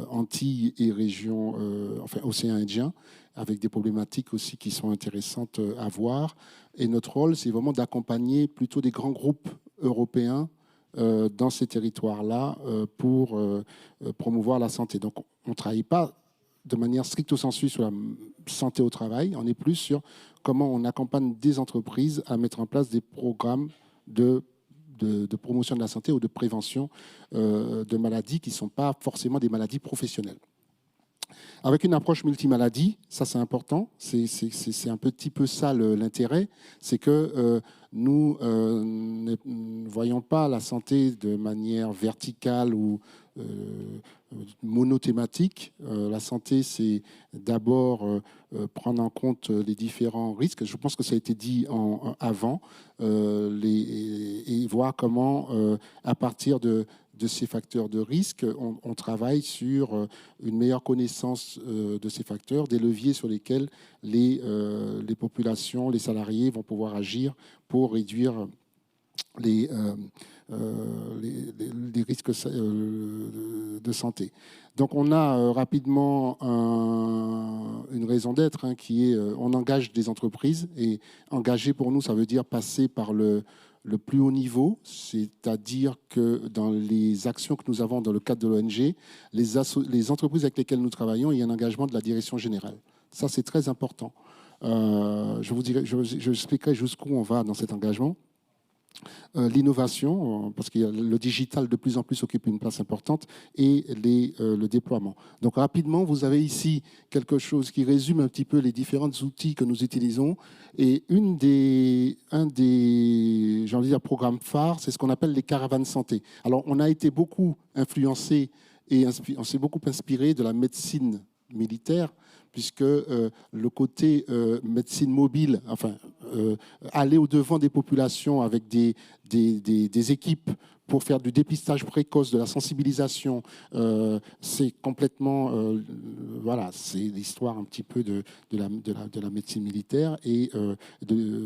Antilles et régions, enfin océan Indien, avec des problématiques aussi qui sont intéressantes à voir. Et notre rôle, c'est vraiment d'accompagner plutôt des grands groupes européens dans ces territoires-là pour promouvoir la santé. Donc on ne travaille pas de manière stricto sensu sur la santé au travail, on est plus sur comment on accompagne des entreprises à mettre en place des programmes de promotion de la santé ou de prévention de maladies qui ne sont pas forcément des maladies professionnelles. Avec une approche multimaladie, ça c'est important, c'est un petit peu ça l'intérêt, c'est que nous ne voyons pas la santé de manière verticale ou monothématique. La santé, c'est d'abord prendre en compte les différents risques. Je pense que ça a été dit avant, et voir comment, à partir de ces facteurs de risque, on travaille sur une meilleure connaissance de ces facteurs, des leviers sur lesquels les populations, les salariés vont pouvoir agir pour réduire les risques de santé. Donc on a rapidement une raison d'être qui est on engage des entreprises, et engager pour nous ça veut dire passer par le plus haut niveau, c'est-à-dire que dans les actions que nous avons dans le cadre de l'ONG, les entreprises avec lesquelles nous travaillons, il y a un engagement de la direction générale. Ça, c'est très important. Je expliquerai jusqu'où on va dans cet engagement. L'innovation, parce que le digital de plus en plus occupe une place importante, et le déploiement. Donc rapidement, vous avez ici quelque chose qui résume un petit peu les différents outils que nous utilisons. Et un des j'ai envie de dire, programmes phares, c'est ce qu'on appelle les caravanes santé. Alors on a été beaucoup influencé et on s'est beaucoup inspiré de la médecine militaire, puisque le côté médecine mobile, enfin, aller au-devant des populations avec des équipes pour faire du dépistage précoce, de la sensibilisation, c'est complètement... voilà, c'est l'histoire un petit peu de la médecine militaire. Et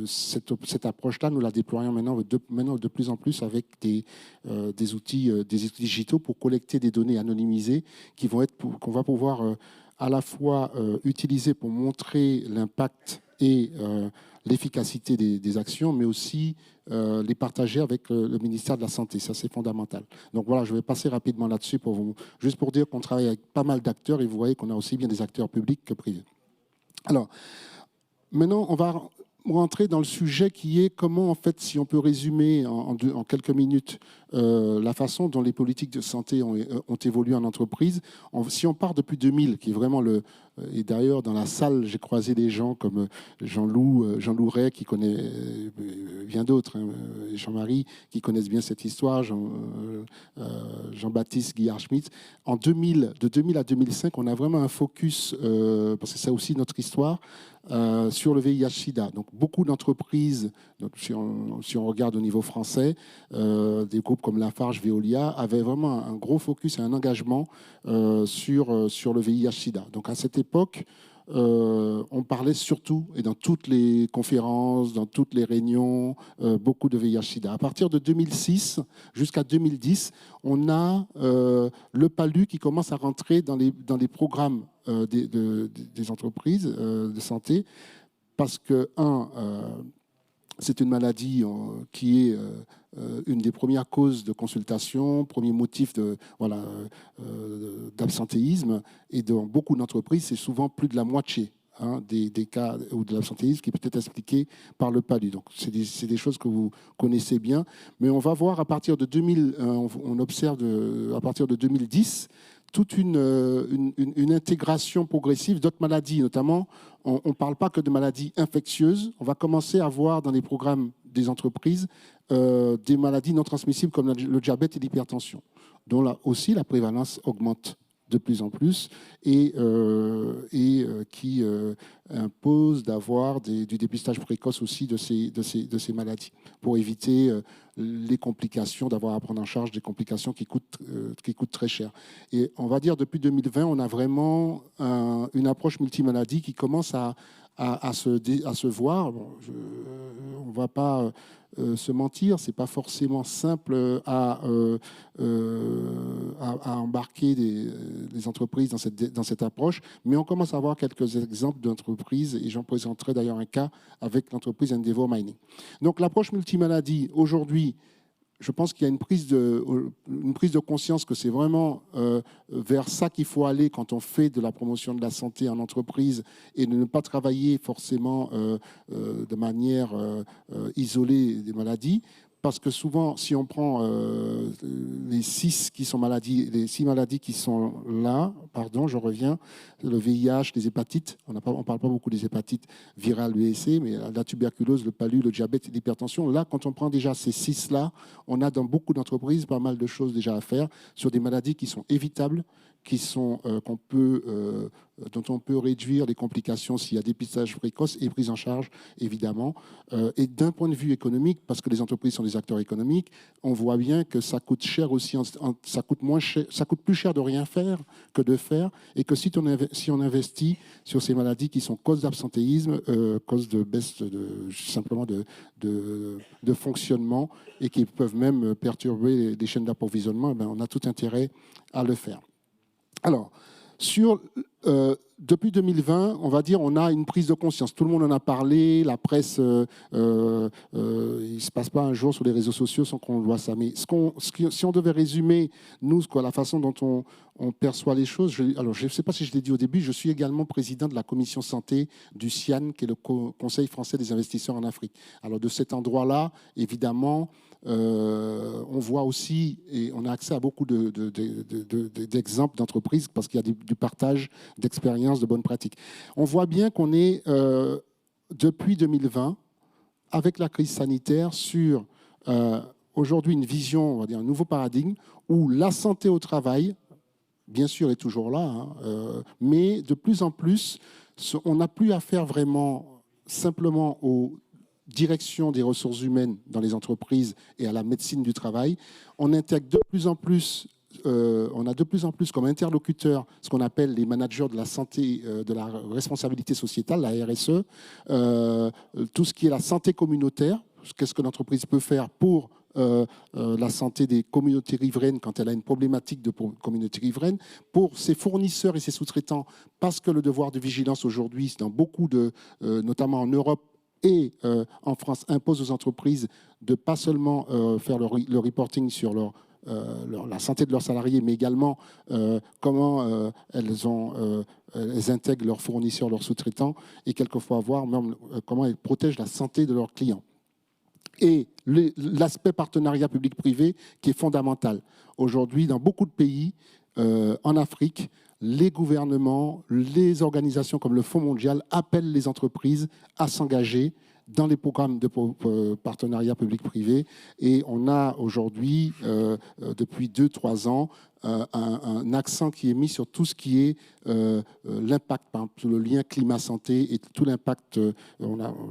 cette approche-là, nous la déployons maintenant de plus en plus avec des outils digitaux pour collecter des données anonymisées qu'on va pouvoir... à la fois utilisé pour montrer l'impact et l'efficacité des actions, mais aussi les partager avec le ministère de la Santé. Ça, c'est fondamental. Donc voilà, je vais passer rapidement là-dessus juste pour dire qu'on travaille avec pas mal d'acteurs, et vous voyez qu'on a aussi bien des acteurs publics que privés. Alors, maintenant, on va rentrer dans le sujet qui est comment, en fait, si on peut résumer en quelques minutes la façon dont les politiques de santé ont évolué en entreprise. Si on part depuis 2000, qui est vraiment et d'ailleurs dans la salle, j'ai croisé des gens comme Jean-Loup Ray, qui connaît bien d'autres, Jean-Marie, qui connaissent bien cette histoire, Jean-Baptiste Guillard-Schmitt. De 2000 à 2005, on a vraiment un focus, parce que c'est aussi notre histoire, sur le VIH-Sida. Donc beaucoup d'entreprises, si on regarde au niveau français, des groupes comme Lafarge, Veolia, avaient vraiment un gros focus et un engagement sur le VIH-Sida. Donc à cette époque, on parlait surtout, et dans toutes les conférences, dans toutes les réunions, beaucoup de VIH-Sida. À partir de 2006 jusqu'à 2010, on a le PALU qui commence à rentrer dans les programmes des entreprises de santé, parce que, c'est une maladie qui est une des premières causes de consultation, premier motif d'absentéisme. Et dans beaucoup d'entreprises, c'est souvent plus de la moitié des cas ou de l'absentéisme qui peut être expliqué par le PALU. Donc, c'est des choses que vous connaissez bien. Mais on va voir à partir de 2000, on observe à partir de 2010, toute une intégration progressive d'autres maladies, notamment, on ne parle pas que de maladies infectieuses, on va commencer à voir dans les programmes des entreprises des maladies non transmissibles comme le diabète et l'hypertension, dont là aussi la prévalence augmente de plus en plus et qui impose d'avoir du dépistage précoce aussi de ces maladies pour éviter les complications, d'avoir à prendre en charge des complications qui coûtent très cher. Et on va dire depuis 2020, on a vraiment une approche multimaladie qui commence à se voir. Bon, on ne va pas se mentir, c'est pas forcément simple à embarquer les entreprises dans cette approche, mais on commence à avoir quelques exemples d'entreprises, et j'en présenterai d'ailleurs un cas avec l'entreprise Endeavour Mining. Donc l'approche multimaladie, aujourd'hui, je pense qu'il y a une prise de conscience que c'est vraiment vers ça qu'il faut aller quand on fait de la promotion de la santé en entreprise et de ne pas travailler forcément de manière isolée des maladies. Parce que souvent, si on prend les six maladies qui sont là, pardon, je reviens, le VIH, les hépatites, on ne parle pas beaucoup des hépatites virales B et C, mais la tuberculose, le palu, le diabète et l'hypertension, là, quand on prend déjà ces six-là, on a dans beaucoup d'entreprises pas mal de choses déjà à faire sur des maladies qui sont évitables, dont on peut réduire les complications s'il y a dépistage précoce et prise en charge, évidemment. Et d'un point de vue économique, parce que les entreprises sont des acteurs économiques, on voit bien que ça coûte cher aussi, ça coûte plus cher de rien faire que de faire, et que si on investit sur ces maladies qui sont cause d'absentéisme, cause de baisse simplement de fonctionnement, et qui peuvent même perturber les chaînes d'approvisionnement, on a tout intérêt à le faire. Alors, depuis 2020, on va dire, on a une prise de conscience. Tout le monde en a parlé, la presse, il ne se passe pas un jour sur les réseaux sociaux sans qu'on voit ça. Mais si on devait résumer, nous, la façon dont on perçoit les choses, je ne sais pas si je l'ai dit au début, je suis également président de la commission santé du CIAN, qui est le Conseil français des investisseurs en Afrique. Alors, de cet endroit-là, évidemment, on voit aussi, et on a accès à beaucoup d'exemples d'entreprises parce qu'il y a du partage d'expériences, de bonnes pratiques. On voit bien qu'on est, depuis 2020, avec la crise sanitaire, sur aujourd'hui une vision, on va dire un nouveau paradigme, où la santé au travail, bien sûr, est toujours là, mais de plus en plus, on n'a plus affaire vraiment simplement aux direction des ressources humaines dans les entreprises et à la médecine du travail. On intègre de plus en plus, on a de plus en plus comme interlocuteurs ce qu'on appelle les managers de la santé, de la responsabilité sociétale, la RSE, tout ce qui est la santé communautaire, qu'est-ce que l'entreprise peut faire pour la santé des communautés riveraines quand elle a une problématique de communauté riveraine, pour ses fournisseurs et ses sous-traitants, parce que le devoir de vigilance aujourd'hui, dans beaucoup notamment en Europe, et en France, impose aux entreprises de pas seulement faire le reporting sur la santé de leurs salariés, mais également comment elles intègrent leurs fournisseurs, leurs sous-traitants, et quelquefois voir même comment elles protègent la santé de leurs clients. Et l'aspect partenariat public-privé qui est fondamental. Aujourd'hui, dans beaucoup de pays, en Afrique, les gouvernements, les organisations comme le Fonds mondial appellent les entreprises à s'engager dans les programmes de partenariat public-privé. Et on a aujourd'hui, depuis 2-3 ans, un accent qui est mis sur tout ce qui est l'impact, par exemple, le lien climat-santé et tout l'impact,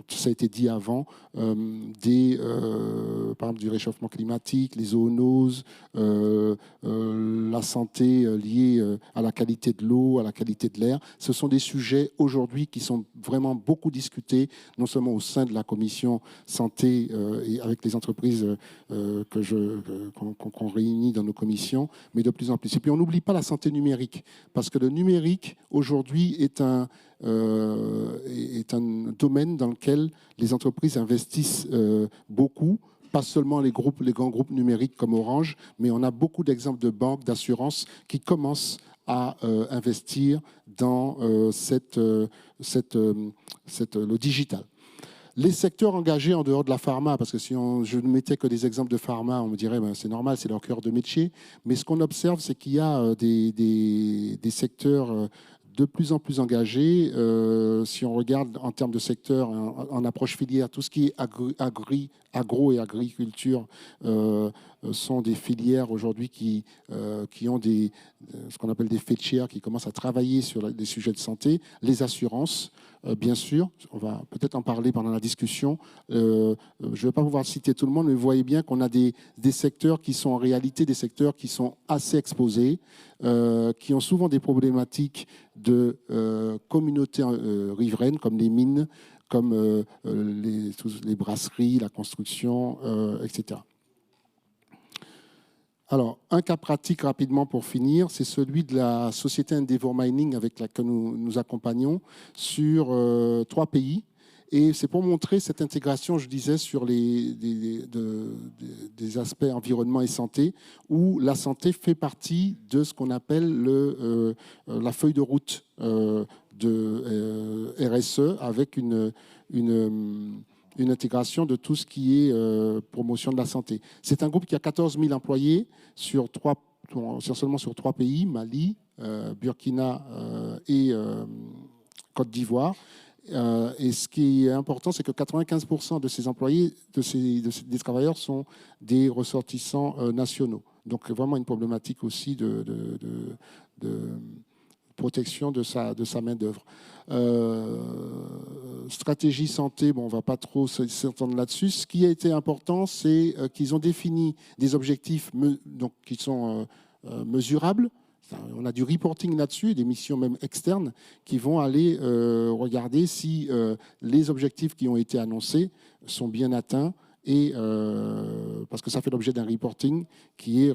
ça a été dit avant, par exemple du réchauffement climatique, les zoonoses, la santé liée à la qualité de l'eau, à la qualité de l'air. Ce sont des sujets aujourd'hui qui sont vraiment beaucoup discutés, non seulement au sein de la commission santé et avec les entreprises qu'on réunit dans nos commissions, mais de plus en plus. Et puis on n'oublie pas la santé numérique, parce que le numérique aujourd'hui est un domaine dans lequel les entreprises investissent beaucoup, pas seulement les grands groupes numériques comme Orange, mais on a beaucoup d'exemples de banques, d'assurances qui commencent à investir dans le digital. Les secteurs engagés en dehors de la pharma, parce que si je ne mettais que des exemples de pharma, on me dirait c'est normal, c'est leur cœur de métier. Mais ce qu'on observe, c'est qu'il y a des secteurs de plus en plus engagés. Si on regarde en termes de secteur, en approche filière, tout ce qui est agro et agriculture sont des filières aujourd'hui qui ont ce qu'on appelle des faits qui commencent à travailler sur des sujets de santé. Les assurances, bien sûr, on va peut-être en parler pendant la discussion. Je ne vais pas pouvoir citer tout le monde, mais vous voyez bien qu'on a des secteurs qui sont en réalité des secteurs qui sont assez exposés, qui ont souvent des problématiques de communautés riveraines, comme les mines, comme les brasseries, la construction, etc. Alors, un cas pratique rapidement pour finir, c'est celui de la société Endeavour Mining avec laquelle nous accompagnons sur 3 pays. Et c'est pour montrer cette intégration, je disais, sur des aspects environnement et santé, où la santé fait partie de ce qu'on appelle la feuille de route de RSE, avec une intégration de tout ce qui est promotion de la santé. C'est un groupe qui a 14 000 employés seulement sur 3 pays, Mali, Burkina et Côte d'Ivoire. Et ce qui est important, c'est que 95% de ces employés, des travailleurs, sont des ressortissants nationaux. Donc vraiment une problématique aussi de protection de sa main-d'œuvre. Stratégie santé, bon, on ne va pas trop s'entendre là-dessus. Ce qui a été important, c'est qu'ils ont défini des objectifs qui sont mesurables. On a du reporting là-dessus, des missions même externes qui vont aller regarder si les objectifs qui ont été annoncés sont bien atteints, et parce que ça fait l'objet d'un reporting qui est,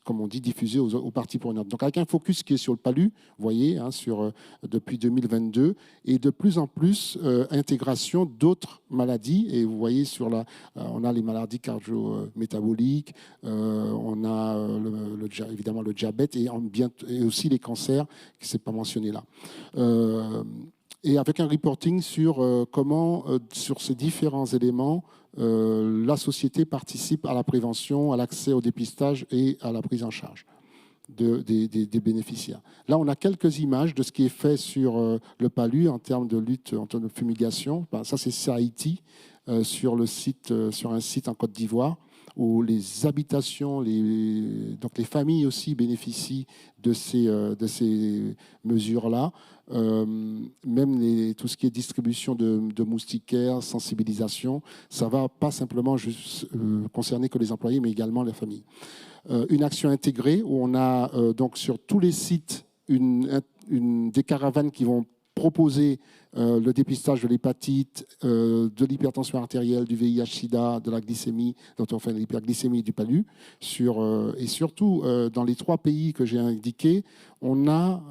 comme on dit, diffusé aux parties prenantes. Donc avec un focus qui est sur le PALU, vous voyez, hein, depuis 2022, et de plus en plus intégration d'autres maladies. Et vous voyez, on a les maladies cardio-métaboliques, on a évidemment le diabète et aussi les cancers, qui ne s'est pas mentionné là. Et avec un reporting sur comment, sur ces différents éléments, la société participe à la prévention, à l'accès au dépistage et à la prise en charge des bénéficiaires. Là, on a quelques images de ce qui est fait sur le PALU en termes de lutte, en termes de fumigation. Ça, c'est Haïti, sur un site en Côte d'Ivoire, où les habitations, donc les familles aussi bénéficient de ces mesures-là. Même tout ce qui est distribution de moustiquaires, sensibilisation, ça ne va pas simplement juste concerner que les employés, mais également les familles. Une action intégrée où on a donc sur tous les sites des caravanes qui vont proposer le dépistage de l'hépatite, de l'hypertension artérielle, du VIH-Sida, de la glycémie, de l'hyperglycémie et du PALU. Et surtout, dans les 3 pays que j'ai indiqués, on a...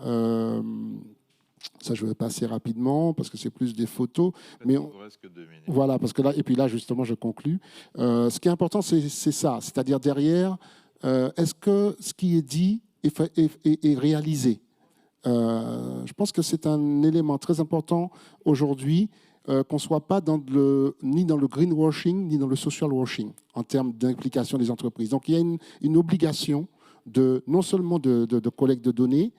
ça, je vais passer rapidement parce que c'est plus des photos. Mais reste que 2 minutes. Voilà, parce que là, et puis là, justement, je conclus. Ce qui est important, c'est ça. C'est-à-dire derrière, est-ce que ce qui est dit est réalisé? Je pense que c'est un élément très important aujourd'hui, qu'on ne soit pas ni dans le greenwashing, ni dans le social washing en termes d'implication des entreprises. Donc, il y a une obligation non seulement de collecte de données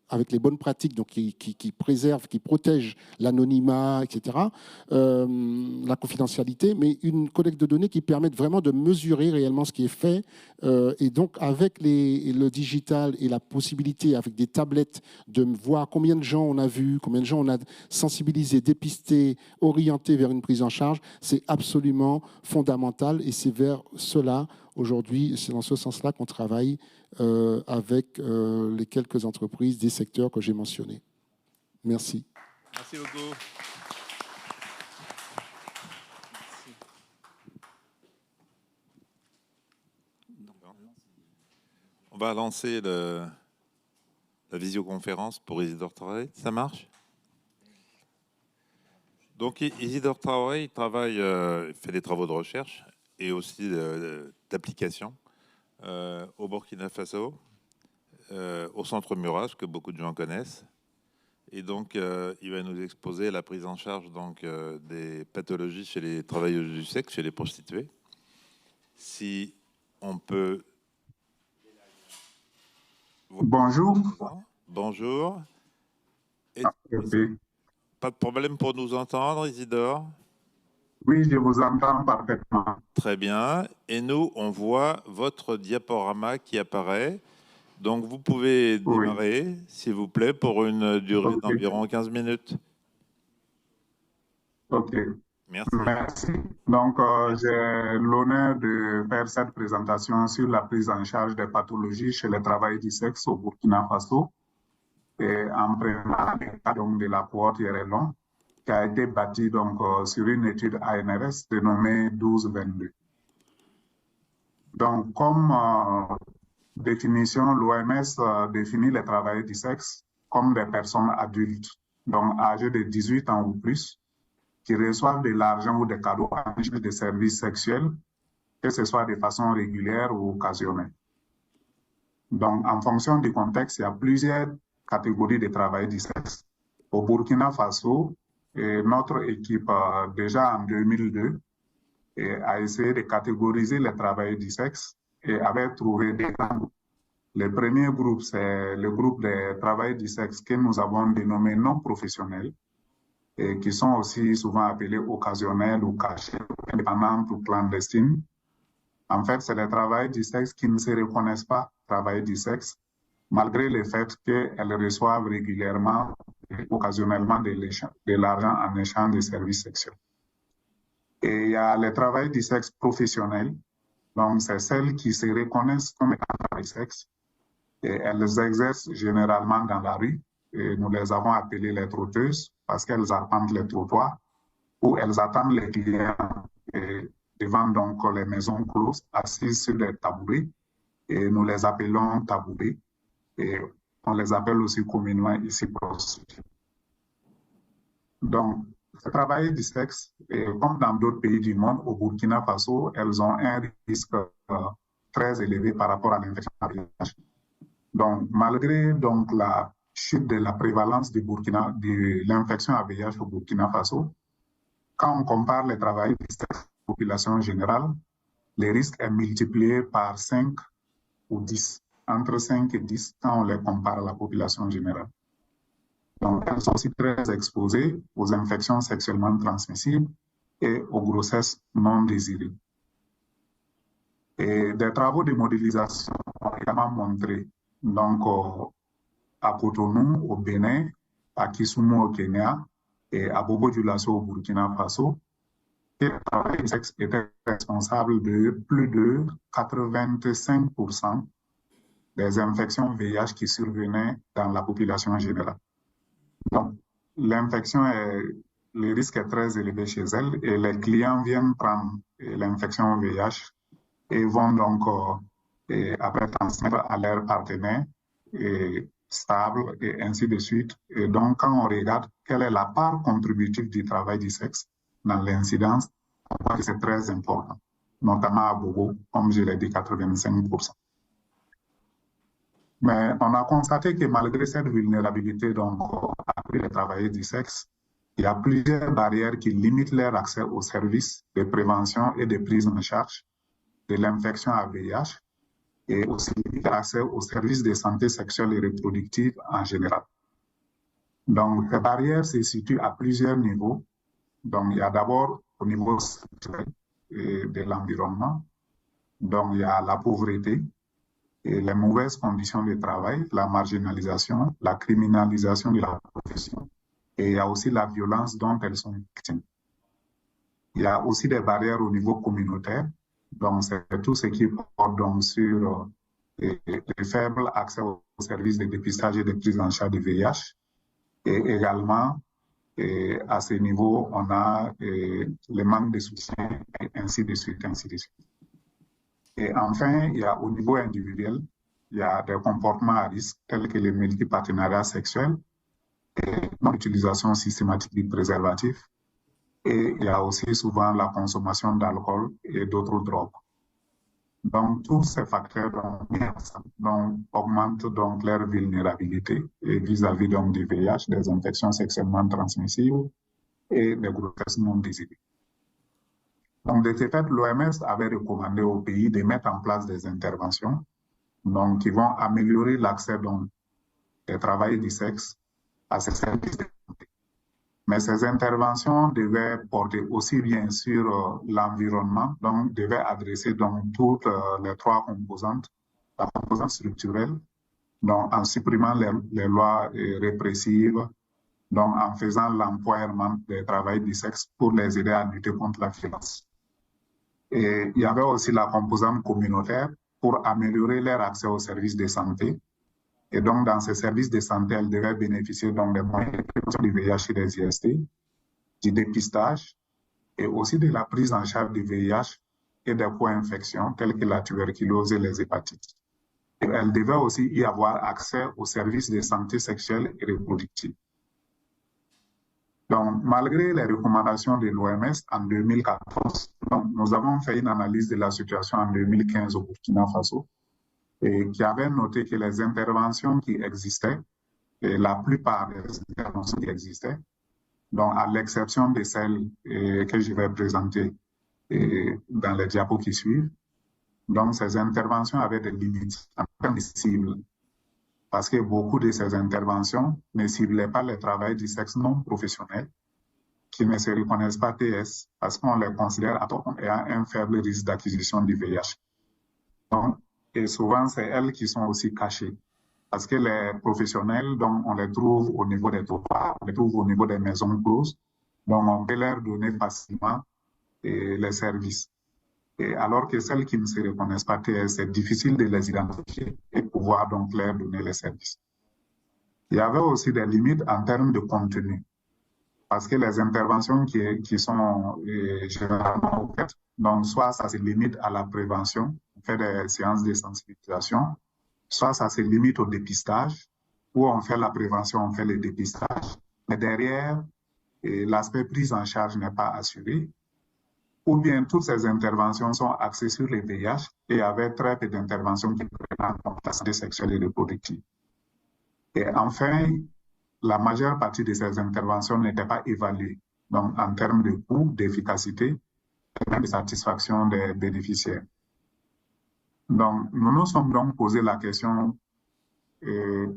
avec les bonnes pratiques, donc qui préservent, qui protègent l'anonymat, etc., la confidentialité, mais une collecte de données qui permette vraiment de mesurer réellement ce qui est fait. Et donc, avec le digital et la possibilité, avec des tablettes, de voir combien de gens on a vu, combien de gens on a sensibilisé, dépisté, orienté vers une prise en charge, c'est absolument fondamental. Et c'est vers cela, aujourd'hui, c'est dans ce sens-là qu'on travaille avec les quelques entreprises des secteurs que j'ai mentionnés. Merci. Merci beaucoup. On va lancer la visioconférence pour Isidore Traoré. Ça marche? Donc Isidore Traoré fait des travaux de recherche et aussi d'application au Burkina Faso, au centre Muras, que beaucoup de gens connaissent. Et donc, il va nous exposer la prise en charge des pathologies chez les travailleuses du sexe, chez les prostituées. Si on peut... Bonjour. bonjour. Oui. Pas de problème pour nous entendre, Isidore? Oui, je vous entends parfaitement. Très bien. Et nous, on voit votre diaporama qui apparaît. Donc, vous pouvez démarrer, s'il vous plaît, pour une durée d'environ 15 minutes. OK. Merci. Merci. Donc, j'ai l'honneur de faire cette présentation sur la prise en charge des pathologies chez les travailleurs du sexe au Burkina Faso, et en prenant le cas donc, de la cohorte Yerelon, qui a été bâtie donc, sur une étude ANRS dénommée 1222. Donc, comme définition, l'OMS définit les travailleurs du sexe comme des personnes adultes, donc âgées de 18 ans ou plus, qui reçoivent de l'argent ou des cadeaux en échange de services sexuels, que ce soit de façon régulière ou occasionnelle. Donc, en fonction du contexte, il y a plusieurs catégories de travailleurs du sexe. Au Burkina Faso, notre équipe, déjà en 2002, a essayé de catégoriser les travailleurs du sexe et avait trouvé des groupes. Le premier groupe, c'est le groupe des travailleurs du sexe que nous avons dénommé non professionnels, et qui sont aussi souvent appelés occasionnels ou cachés, indépendants ou clandestines. En fait, c'est les travailleurs du sexe qui ne se reconnaissent pas travailleurs du sexe, malgré le fait qu'elles reçoivent régulièrement et occasionnellement de l'argent en échange de services sexuels. Et il y a les travailleurs du sexe professionnels, donc c'est celles qui se reconnaissent comme étant travailleurs du sexe, et elles exercent généralement dans la rue, et nous les avons appelées les trotteuses parce qu'elles attendent les trottoirs ou elles attendent les clients devant donc les maisons closes, assises sur des tabourets, et nous les appelons tabourets, et on les appelle aussi communément ici prostituées. Donc, ce travail du sexe, comme dans d'autres pays du monde, au Burkina Faso, elles ont un risque très élevé par rapport à l'infection à VIH. Donc, malgré donc, la chute de la prévalence de l'infection à VIH au Burkina Faso, quand on compare les travailleurs du sexe à la population générale, le risque est multiplié par 5 ou 10, entre 5 et 10 quand on les compare à la population générale. Donc, elles sont aussi très exposées aux infections sexuellement transmissibles et aux grossesses non désirées. Et des travaux de modélisation ont également montré, donc à Cotonou, au Bénin, à Kisumu au Kenya et à Bobo-Dioulasso au Burkina Faso, que le travail du sexe était responsable de plus de 85% des infections VIH qui survenaient dans la population générale. Donc, le risque est très élevé chez elles et les clients viennent prendre l'infection VIH et vont donc après transmettre à leurs partenaires stables et ainsi de suite. Et donc, quand on regarde quelle est la part contributive du travail du sexe dans l'incidence, on voit que c'est très important, notamment à Bobo, comme je l'ai dit, 85%. Mais on a constaté que malgré cette vulnérabilité donc, après les travailleurs du sexe, il y a plusieurs barrières qui limitent leur accès aux services de prévention et de prise en charge de l'infection à VIH et aussi l'accès aux services de santé sexuelle et reproductive en général. Donc, ces barrières se situent à plusieurs niveaux. Donc, il y a d'abord au niveau structurel de l'environnement. Donc, il y a la pauvreté, et les mauvaises conditions de travail, la marginalisation, la criminalisation de la profession. Et il y a aussi la violence dont elles sont victimes. Il y a aussi des barrières au niveau communautaire. Donc, c'est tout ce qui porte donc sur le faible accès aux services de dépistage et de prise en charge du VIH. Et également, à ce niveau, on a le manque de soutien, et ainsi de suite, ainsi de suite. Et enfin, il y a au niveau individuel, il y a des comportements à risque tels que les multipartenariats sexuels et l'utilisation systématique du préservatif. Et il y a aussi souvent la consommation d'alcool et d'autres drogues. Donc, tous ces facteurs augmentent donc leur vulnérabilité vis-à-vis donc du VIH, des infections sexuellement transmissibles et des grossesses non désirées. Donc, de ce fait, l'OMS avait recommandé au pays de mettre en place des interventions donc, qui vont améliorer l'accès des travailleurs du sexe à ces services de santé. Mais ces interventions devaient porter aussi bien sur l'environnement, donc devaient adresser donc toutes les trois composantes, la composante structurelle, donc en supprimant les lois répressives, donc en faisant l'empowerment des travailleurs du sexe pour les aider à lutter contre la violence. Et il y avait aussi la composante communautaire pour améliorer leur accès aux services de santé. Et donc, dans ces services de santé, elles devaient bénéficier donc des moyens de prévention du VIH et des IST, du dépistage et aussi de la prise en charge du VIH et des co-infections telles que la tuberculose et les hépatites. Et elles devaient aussi y avoir accès aux services de santé sexuelle et reproductive. Donc, malgré les recommandations de l'OMS en 2014, donc, nous avons fait une analyse de la situation en 2015 au Burkina Faso et qui avait noté que les interventions qui existaient, et la plupart des interventions qui existaient, donc à l'exception de celles que je vais présenter dans les diapos qui suivent, donc ces interventions avaient des limites en termes de cibles. Parce que beaucoup de ces interventions ne ciblaient pas les travailleurs du sexe non professionnels qui ne se reconnaissent pas TS parce qu'on les considère comme ayant un faible risque d'acquisition du VIH. Donc, et souvent, c'est elles qui sont aussi cachées. Parce que les professionnels, donc, on les trouve au niveau des trottoirs, on les trouve au niveau des maisons closes. Donc, on peut leur donner facilement les services. Et alors que celles qui ne se reconnaissent pas TS, c'est difficile de les identifier et pouvoir donc leur donner les services. Il y avait aussi des limites en termes de contenu. Parce que les interventions qui sont généralement faites, donc soit ça se limite à la prévention, on fait des séances de sensibilisation, soit ça se limite au dépistage, où on fait la prévention, on fait le dépistage, mais derrière, l'aspect prise en charge n'est pas assuré, ou bien toutes ces interventions sont axées sur le VIH et avec très peu d'interventions qui prennent en compte la santé sexuelle et reproductive. Et enfin, la majeure partie de ces interventions n'étaient pas évaluées, donc en termes de coût, d'efficacité et même de satisfaction des bénéficiaires. Donc, nous nous sommes donc posé la question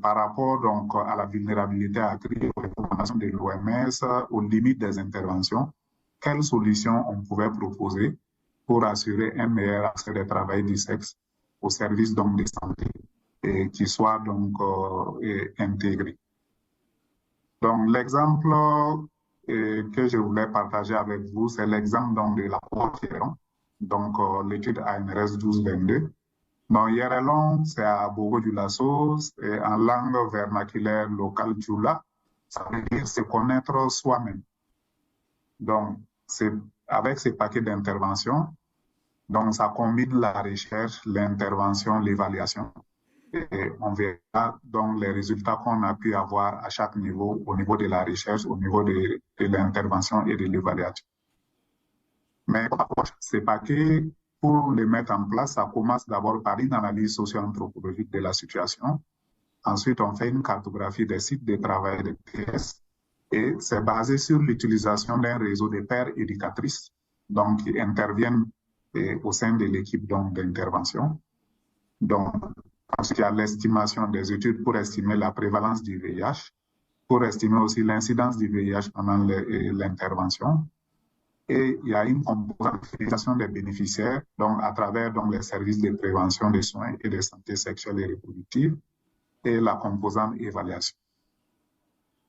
par rapport donc à la vulnérabilité accrue, aux recommandations de l'OMS, aux limites des interventions, quelles solutions on pouvait proposer pour assurer un meilleur accès des travailleurs du sexe aux services donc de santé et qui soient donc intégrés. Donc, l'exemple que je voulais partager avec vous, c'est l'exemple donc de la Porte-Héron, donc l'étude ANRS 1222. Donc, Yerelon, c'est à Bobo-Dioulasso, et en langue vernaculaire locale Djoula, ça veut dire se connaître soi-même. Donc, c'est avec ces paquets d'interventions, donc ça combine la recherche, l'intervention, l'évaluation. Et on verra donc les résultats qu'on a pu avoir à chaque niveau, au niveau de la recherche, au niveau de l'intervention et de l'évaluation. Mais ces paquets, pour les mettre en place, ça commence d'abord par une analyse socio-anthropologique de la situation. Ensuite, on fait une cartographie des sites de travail de TS et c'est basé sur l'utilisation d'un réseau de pairs éducatrices donc, qui interviennent au sein de l'équipe d'intervention. Donc, ensuite, il y a l'estimation des études pour estimer la prévalence du VIH, pour estimer aussi l'incidence du VIH pendant l'intervention. Et il y a une composante des bénéficiaires, donc à travers donc, les services de prévention des soins et de santé sexuelle et reproductive, et la composante évaluation.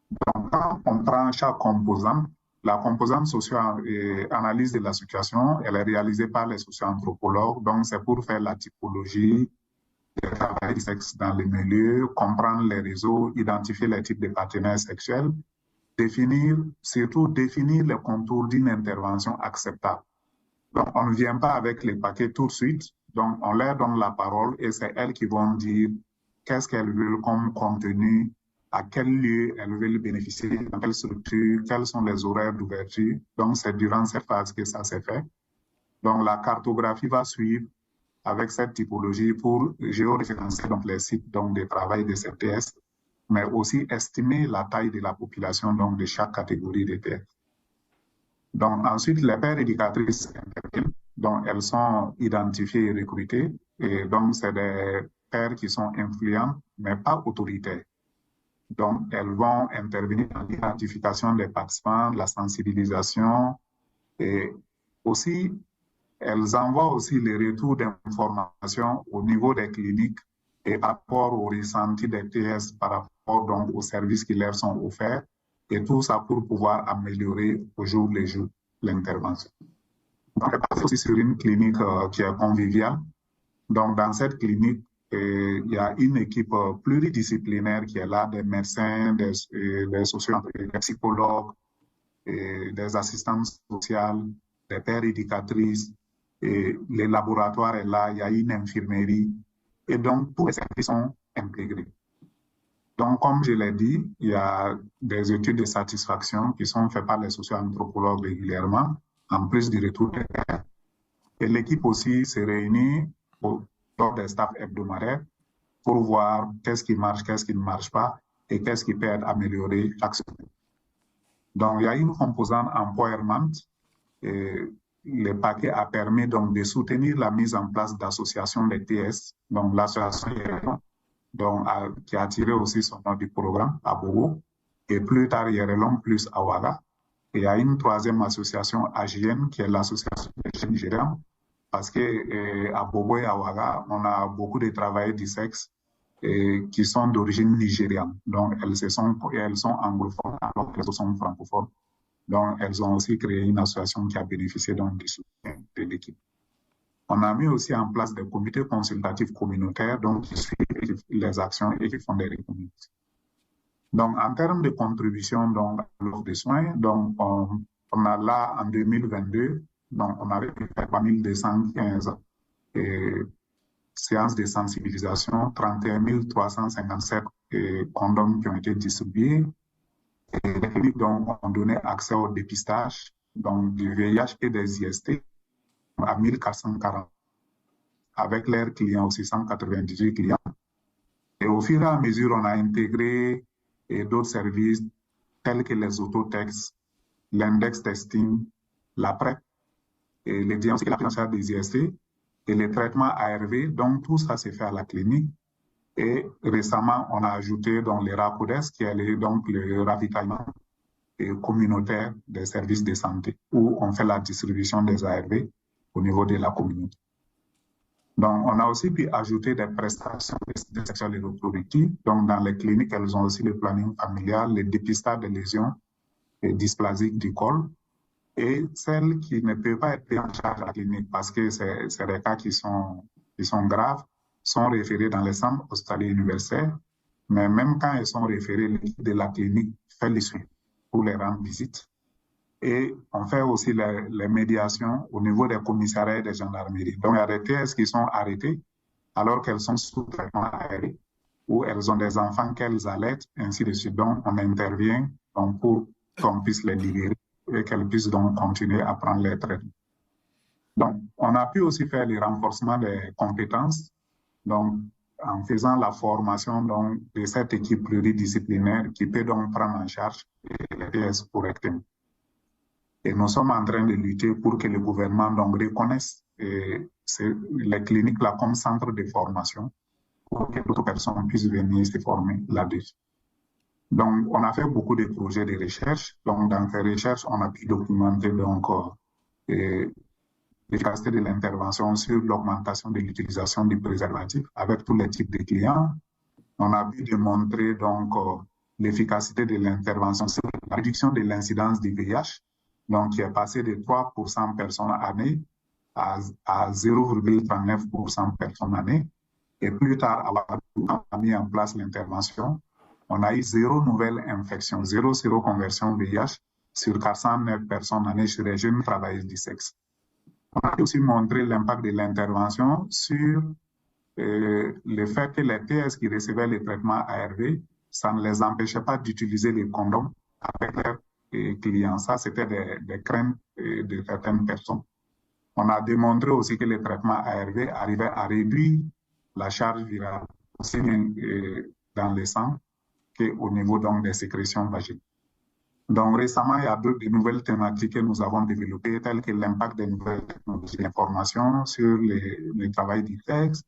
Donc, quand on prend chaque composante, la composante socio-analyse de la situation, elle est réalisée par les socio-anthropologues, donc c'est pour faire la typologie du travail du sexe dans les milieux, comprendre les réseaux, identifier les types de partenaires sexuels, surtout définir les contours d'une intervention acceptable. Donc, on ne vient pas avec les paquets tout de suite, donc on leur donne la parole et c'est elles qui vont dire qu'est-ce qu'elles veulent comme contenu, à quel lieu elles veulent bénéficier, dans quelle structure, quels sont les horaires d'ouverture. Donc, c'est durant cette phase que ça s'est fait. Donc, la cartographie va suivre avec cette typologie pour géoréférencer donc, les sites donc, de travail de ces TS, mais aussi estimer la taille de la population donc, de chaque catégorie de TS. Donc, ensuite, les pairs éducatrices interviennent, donc elles sont identifiées et recrutées, et donc c'est des pairs qui sont influents, mais pas autoritaires. Donc, elles vont intervenir dans l'identification des participants, la sensibilisation et aussi, elles envoient aussi les retours d'informations au niveau des cliniques et par rapport au ressenti des TS par rapport donc, aux services qui leur sont offerts et tout ça pour pouvoir améliorer au jour le jour l'intervention. Donc, on est aussi sur une clinique qui est conviviale. Donc, dans cette clinique, il y a une équipe pluridisciplinaire qui est là, des médecins, des sociologues, des psychologues, des assistantes sociales, des pères éducatrices, et les laboratoires est là, il y a une infirmerie, et donc tous les services sont intégrés. Donc, comme je l'ai dit, il y a des études de satisfaction qui sont faites par les socio-anthropologues régulièrement, en plus du retour des pairs. Et l'équipe aussi se réunit lors des staffs hebdomadaires pour voir qu'est-ce qui marche, qu'est-ce qui ne marche pas et qu'est-ce qui peut être amélioré chaque semaine. Donc, il y a une composante empowerment. Et le paquet a permis donc de soutenir la mise en place d'associations de TS, donc l'association qui a tiré aussi son nom du programme à Bobo, et plus tard Yerelon plus Awaga. Et il y a une troisième association AGN qui est l'association des jeunes Nigériens, parce qu'à Bobo et Awaga, on a beaucoup de travailleurs du sexe qui sont d'origine nigériane. Donc, elles sont anglophones, alors qu'elles sont francophones. Donc, elles ont aussi créé une association qui a bénéficié donc du soutien de l'équipe. On a mis aussi en place des comités consultatifs communautaires donc, qui suivent les actions et qui font des recommandations. Donc, en termes de contribution donc, à l'offre de soins, donc, on a là en 2022, donc, on avait fait 3215 séances de sensibilisation, 31 357 condoms qui ont été distribués. Et les cliniques ont donné accès au dépistage donc, du VIH et des IST à 1440, avec leurs clients aussi 198 clients. Et au fur et à mesure, on a intégré d'autres services tels que les autotextes, l'index testing, la PrEP, et les diagnostics et la prise en charge des IST et les traitements ARV. Donc, tout ça s'est fait à la clinique. Et récemment, on a ajouté donc, les RACODES, qui est donc le ravitaillement communautaire des services de santé, où on fait la distribution des ARV au niveau de la communauté. Donc, on a aussi pu ajouter des prestations de sexuelles et reproductives. Donc, dans les cliniques, elles ont aussi le planning familial, le dépistage des lésions dysplasiques du col, et celles qui ne peuvent pas être prises en charge à la clinique parce que c'est des cas qui sont graves, sont référées dans les centres hospitaliers universels, mais même quand elles sont référées, l'équipe de la clinique fait les suivis pour les rendre visite. Et on fait aussi les médiations au niveau des commissariats et des gendarmeries. Donc, il y a des TS qui sont arrêtées alors qu'elles sont sous traitement aéré, ou elles ont des enfants qu'elles allaitent, ainsi de suite. Donc, on intervient donc, pour qu'on puisse les libérer et qu'elles puissent donc continuer à prendre les traitements. Donc, on a pu aussi faire le renforcement des compétences, donc en faisant la formation donc, de cette équipe pluridisciplinaire qui peut donc prendre en charge les TS correctement. Et nous sommes en train de lutter pour que le gouvernement donc, reconnaisse les cliniques là comme centre de formation pour que d'autres personnes puissent venir se former là-dessus. Donc, on a fait beaucoup de projets de recherche. Donc, dans ces recherches, on a pu documenter donc, l'efficacité de l'intervention sur l'augmentation de l'utilisation du préservatif avec tous les types de clients. On a pu démontrer donc l'efficacité de l'intervention sur la réduction de l'incidence du VIH, donc qui est passé de 3% personnes année à 0,39% personnes année. Et plus tard, on a mis en place l'intervention. On a eu 0 nouvelle infection, 0 conversion VIH sur 409 personnes année chez les jeunes travailleurs du sexe. On a aussi montré l'impact de l'intervention sur le fait que les TS qui recevaient les traitements ARV, ça ne les empêchait pas d'utiliser les condoms avec leurs clients. Ça, c'était des craintes de certaines personnes. On a démontré aussi que les traitements ARV arrivaient à réduire la charge virale aussi bien dans le sang qu'au niveau donc, des sécrétions vaginales. Donc récemment, il y a de nouvelles thématiques que nous avons développées, telles que l'impact des nouvelles technologies d'information sur le travail du sexe,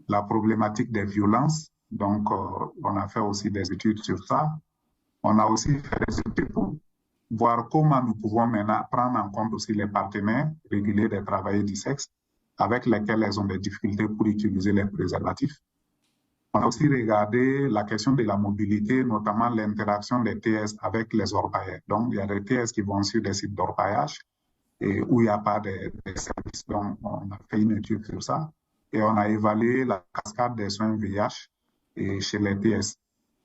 la problématique des violences Donc, on a fait aussi des études sur ça. On a aussi fait des études pour voir comment nous pouvons maintenant prendre en compte aussi les partenaires réguliers des travailleurs du sexe avec lesquels elles ont des difficultés pour utiliser les préservatifs. On a aussi regardé la question de la mobilité, notamment l'interaction des TS avec les orpailleurs. Donc, il y a des TS qui vont sur des sites d'orpaillage et où il n'y a pas de services. Donc, on a fait une étude sur ça et on a évalué la cascade des soins VIH et chez les TS.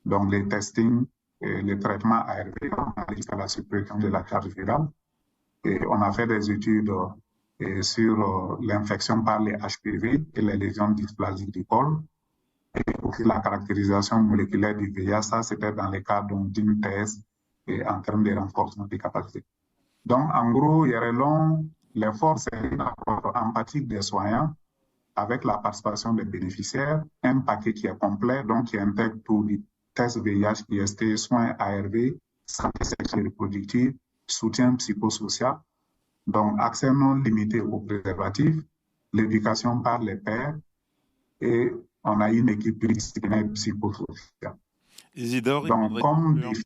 Donc, les testings et les traitements ARV, jusqu'à la suppression de la charge virale. Et on a fait des études sur l'infection par les HPV et les lésions dysplasiques du col. Et aussi la caractérisation moléculaire du VIH, ça c'était dans le cadre d'une thèse et en termes de renforcement des capacités. Donc en gros, l'effort c'est une approche empathique des soignants avec la participation des bénéficiaires, un paquet qui est complet, donc qui intègre tous les tests VIH, IST, soins ARV, santé sexuelle et reproductive, soutien psychosocial, donc accès non limité aux préservatifs, l'éducation par les pairs et on a une équipe pluridisciplinaire psychosociale. Isidore, donc, comme défi,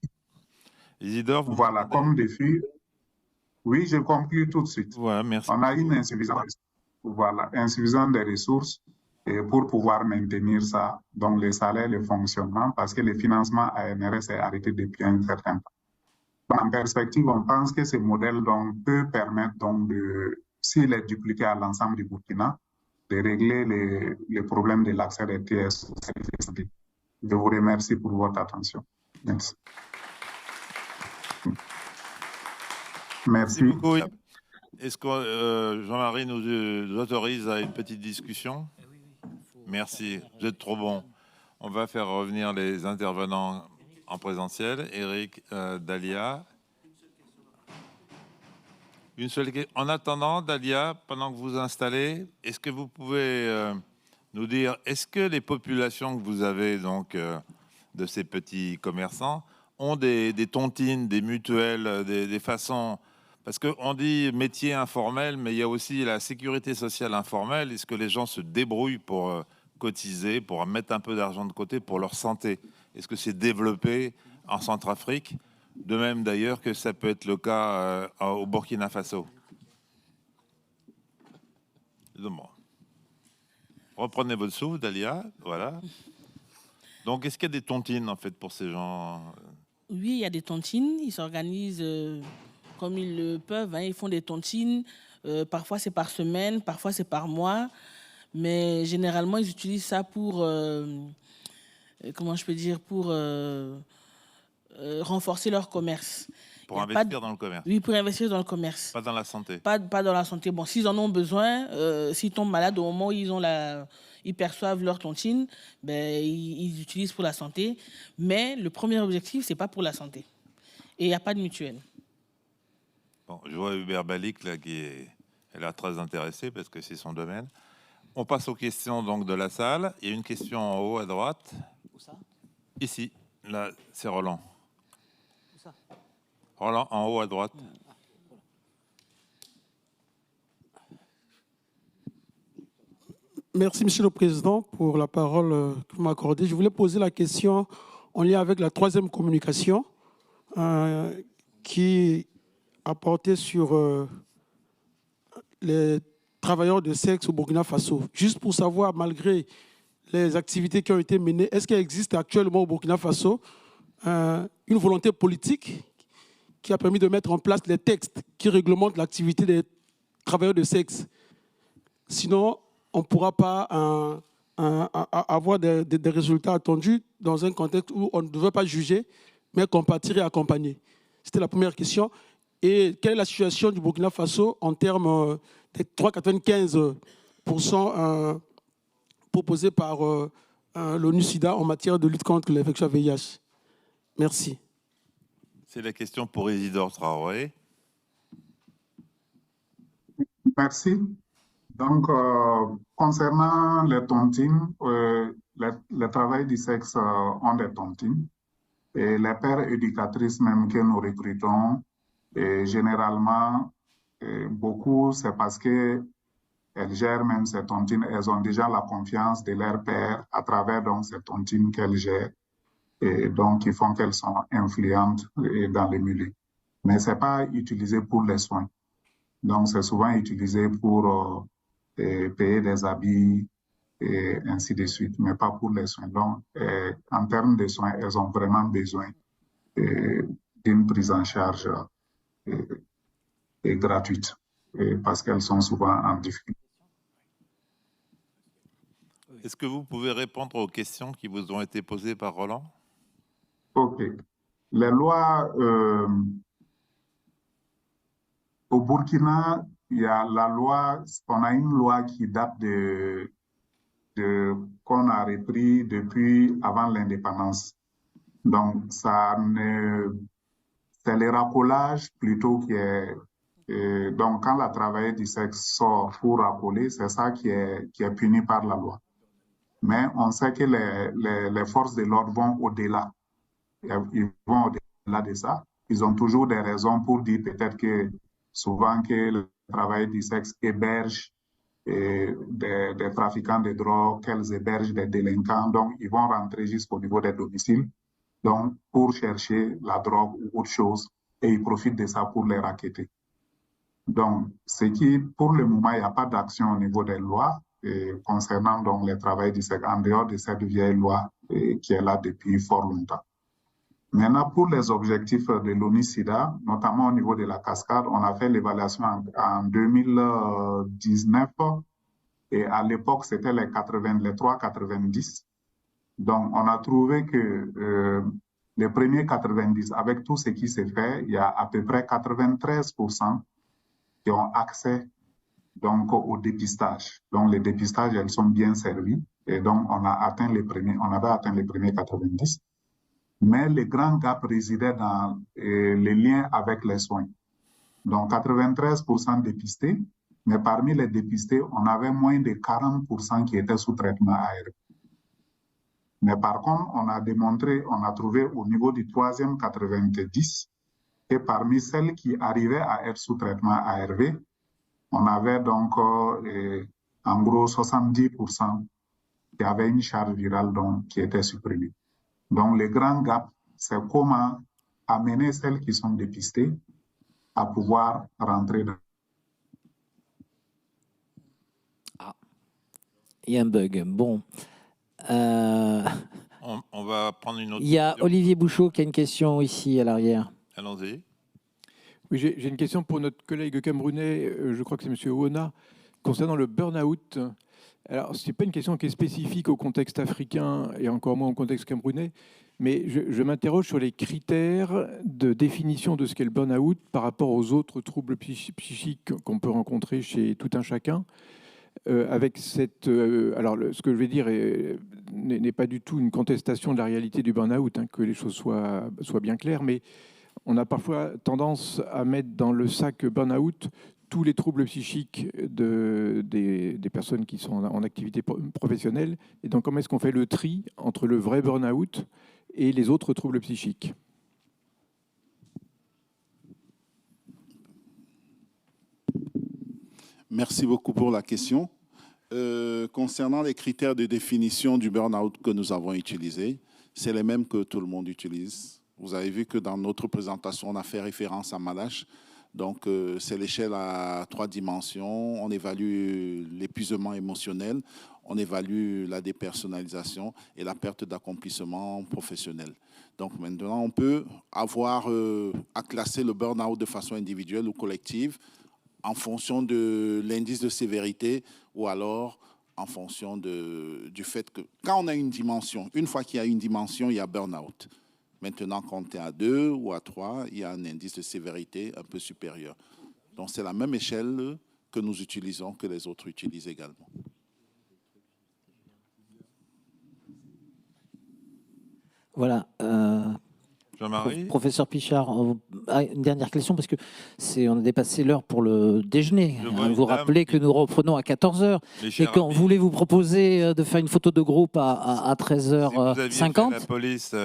Isidore, voilà, comme défi, oui, je conclue tout de suite. Ouais, merci. On a une insuffisance, voilà, insuffisance des ressources et pour pouvoir maintenir ça, donc les salaires, le fonctionnement, parce que le financement ANRS est arrêté depuis un certain temps. En perspective, on pense que ce modèle donc, peut permettre, donc, s'il est dupliqué à l'ensemble du Burkina, de régler les problèmes de l'accès des TS. Je vous remercie pour votre attention. Merci. Merci beaucoup. Est-ce que Jean-Marie nous autorise à une petite discussion? Merci, vous êtes trop bon. On va faire revenir les intervenants en présentiel. Eric, Dalia. Une seule question. En attendant, Dalia, pendant que vous installez, est-ce que vous pouvez nous dire, est-ce que les populations que vous avez donc de ces petits commerçants ont des tontines, des mutuelles, des façons, parce qu'on dit métier informel, mais il y a aussi la sécurité sociale informelle. Est-ce que les gens se débrouillent pour cotiser, pour mettre un peu d'argent de côté pour leur santé? Est-ce que c'est développé en Centrafrique? De même d'ailleurs que ça peut être le cas au Burkina Faso. Reprenez votre souffle, Dalia. Voilà. Donc, est-ce qu'il y a des tontines, en fait, pour ces gens? Oui, il y a des tontines. Ils s'organisent comme ils le peuvent. Hein. Ils font des tontines. Parfois, c'est par semaine, parfois, c'est par mois. Mais généralement, ils utilisent ça pour... comment je peux dire? Pour... renforcer leur commerce. Pour investir dans le commerce. Oui, pour investir dans le commerce. Pas dans la santé. Pas dans la santé. Bon, s'ils en ont besoin, s'ils tombent malades au moment où ils perçoivent leur tontine, ben, ils utilisent pour la santé. Mais le premier objectif, c'est pas pour la santé. Et il n'y a pas de mutuelle. Bon, je vois Hubert Balic là, qui est là très intéressé parce que c'est son domaine. On passe aux questions donc, de la salle. Il y a une question en haut à droite. Où ça? Ici. Là, c'est Roland. Roland, en haut à droite. Merci, Monsieur le Président, pour la parole que vous m'accordez. Je voulais poser la question en lien avec la troisième communication qui a porté sur les travailleurs de sexe au Burkina Faso. Juste pour savoir, malgré les activités qui ont été menées, est-ce qu'il existe actuellement au Burkina Faso une volonté politique qui a permis de mettre en place les textes qui réglementent l'activité des travailleurs de sexe? Sinon, on ne pourra pas avoir des résultats attendus dans un contexte où on ne devait pas juger, mais compatir et accompagner. C'était la première question. Et quelle est la situation du Burkina Faso en termes des 3,95% proposés par l'ONU-SIDA en matière de lutte contre l'infection VIH? Merci. C'est la question pour Isidore Traoré. Merci. Donc, concernant les tontines, les travailleurs du sexe ont des tontines. Et les pères éducatrices même que nous recrutons, et généralement, beaucoup, c'est parce que elles gèrent même ces tontines, elles ont déjà la confiance de leur père à travers donc ces tontines qu'elles gèrent et donc qui font qu'elles sont influentes dans le milieu. Mais ce n'est pas utilisé pour les soins. Donc, c'est souvent utilisé pour payer des habits et ainsi de suite, mais pas pour les soins. Donc, en termes de soins, elles ont vraiment besoin d'une prise en charge gratuite parce qu'elles sont souvent en difficulté. Est-ce que vous pouvez répondre aux questions qui vous ont été posées par Roland? OK. Les lois, au Burkina, il y a la loi, on a une loi qui date qu'on a repris depuis avant l'indépendance. Donc, c'est le racolage plutôt qui est. Donc, quand la travailleuse du sexe sort pour racoler, c'est ça qui est puni par la loi. Mais on sait que les forces de l'ordre vont au-delà. Ils vont au-delà de ça. Ils ont toujours des raisons pour dire peut-être que souvent que le travail du sexe héberge des trafiquants de drogue, qu'elles hébergent des délinquants. Donc, ils vont rentrer jusqu'au niveau des domiciles donc, pour chercher la drogue ou autre chose et ils profitent de ça pour les racketter. Donc, pour le moment, il n'y a pas d'action au niveau des lois concernant donc, les travailleurs du sexe en dehors de cette vieille loi qui est là depuis fort longtemps. Maintenant, pour les objectifs de l'ONU-SIDA, notamment au niveau de la cascade, on a fait l'évaluation en 2019 et à l'époque, c'était les 3,90. Donc, on a trouvé que les premiers 90, avec tout ce qui s'est fait, il y a à peu près 93% qui ont accès donc, au dépistage. Donc, les dépistages, elles sont bien servies et donc on avait atteint les premiers 90. Mais le grand gap résidait dans les liens avec les soins. Donc, 93% dépistés, mais parmi les dépistés, on avait moins de 40% qui étaient sous traitement ARV. Mais par contre, on a trouvé au niveau du troisième 90 que parmi celles qui arrivaient à être sous traitement ARV, on avait donc en gros 70% qui avaient une charge virale donc, qui était supprimée. Donc, le grand gap, c'est comment amener celles qui sont dépistées à pouvoir rentrer dans. Ah, il y a un bug. Bon. On va prendre une autre. Il y a Olivier Bouchot qui a une question ici à l'arrière. Allons-y. Oui, j'ai une question pour notre collègue camerounais, je crois que c'est M. Oona, concernant le burn-out. Alors, ce n'est pas une question qui est spécifique au contexte africain et encore moins au contexte camerounais, mais je m'interroge sur les critères de définition de ce qu'est le burn-out par rapport aux autres troubles psychiques qu'on peut rencontrer chez tout un chacun. Avec cette, alors, ce que je vais dire n'est pas du tout une contestation de la réalité du burn-out, hein, que les choses soient bien claires, mais on a parfois tendance à mettre dans le sac burn-out tous les troubles psychiques des personnes qui sont en activité professionnelle. Et donc, comment est-ce qu'on fait le tri entre le vrai burn-out et les autres troubles psychiques ? Merci beaucoup pour la question. Concernant les critères de définition du burn-out que nous avons utilisés, c'est les mêmes que tout le monde utilise. Vous avez vu que dans notre présentation, on a fait référence à Malache. Donc, c'est l'échelle à 3 dimensions. On évalue l'épuisement émotionnel, on évalue la dépersonnalisation et la perte d'accomplissement professionnel. Donc, maintenant, on peut avoir à classer le burn-out de façon individuelle ou collective en fonction de l'indice de sévérité ou alors en fonction du fait que quand on a une dimension, une fois qu'il y a une dimension, il y a burn-out. Maintenant, quand on est à 2 ou à 3, il y a un indice de sévérité un peu supérieur. Donc, c'est la même échelle que nous utilisons, que les autres utilisent également. Voilà. Jean-Marie ? Professeur Pichard, une dernière question, parce que on a dépassé l'heure pour le déjeuner. Vous rappelez que nous reprenons à 14h. Et qu'on voulait vous proposer de faire une photo de groupe à 13h50. Si vous aviez fait la police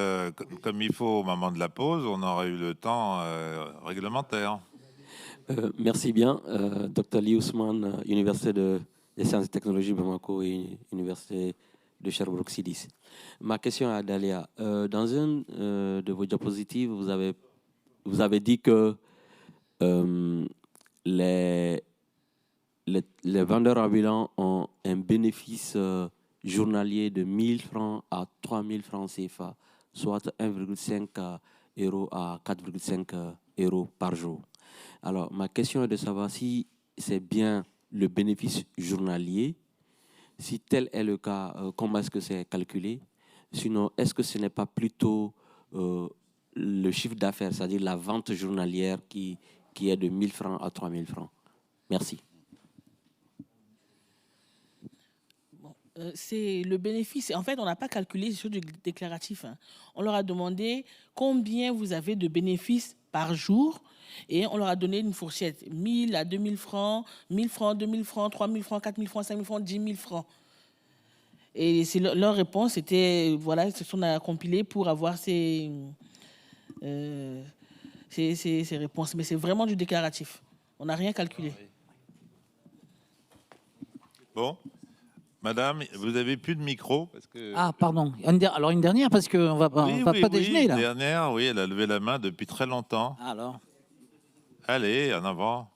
comme il faut au moment de la pause, on aurait eu le temps réglementaire. Merci bien. Dr. Lee Ousmane, Université de des sciences et technologies Bamako et Université de Sherbrooke-Sidis. Ma question à Dalia. Dans un de vos diapositives, vous avez dit que les vendeurs ambulants ont un bénéfice journalier de 1 000 francs à 3 000 francs CFA, soit 1,5 euros à 4,5 euros par jour. Alors, ma question est de savoir si c'est bien le bénéfice journalier. Si tel est le cas, comment est-ce que c'est calculé? Sinon, est-ce que ce n'est pas plutôt le chiffre d'affaires, c'est-à-dire la vente journalière qui est de 1 000 francs à 3 000 francs? Merci. C'est le bénéfice. En fait, on n'a pas calculé sur du déclaratif. On leur a demandé combien vous avez de bénéfices par jour et on leur a donné une fourchette. 1 000 à 2 000 francs, 1 000 francs, 2 000 francs, 3 000 francs, 4 000 francs, 5 000 francs, 10 000 francs. Et leur réponse était, voilà, ce qu'on a compilé pour avoir ces réponses. Mais c'est vraiment du déclaratif. On n'a rien calculé. Bon. Madame, vous n'avez plus de micro parce que... Ah, pardon. Alors une dernière, parce qu'on ne va pas déjeuner, là. Une dernière, oui, elle a levé la main depuis très longtemps. Alors. Allez, en avant.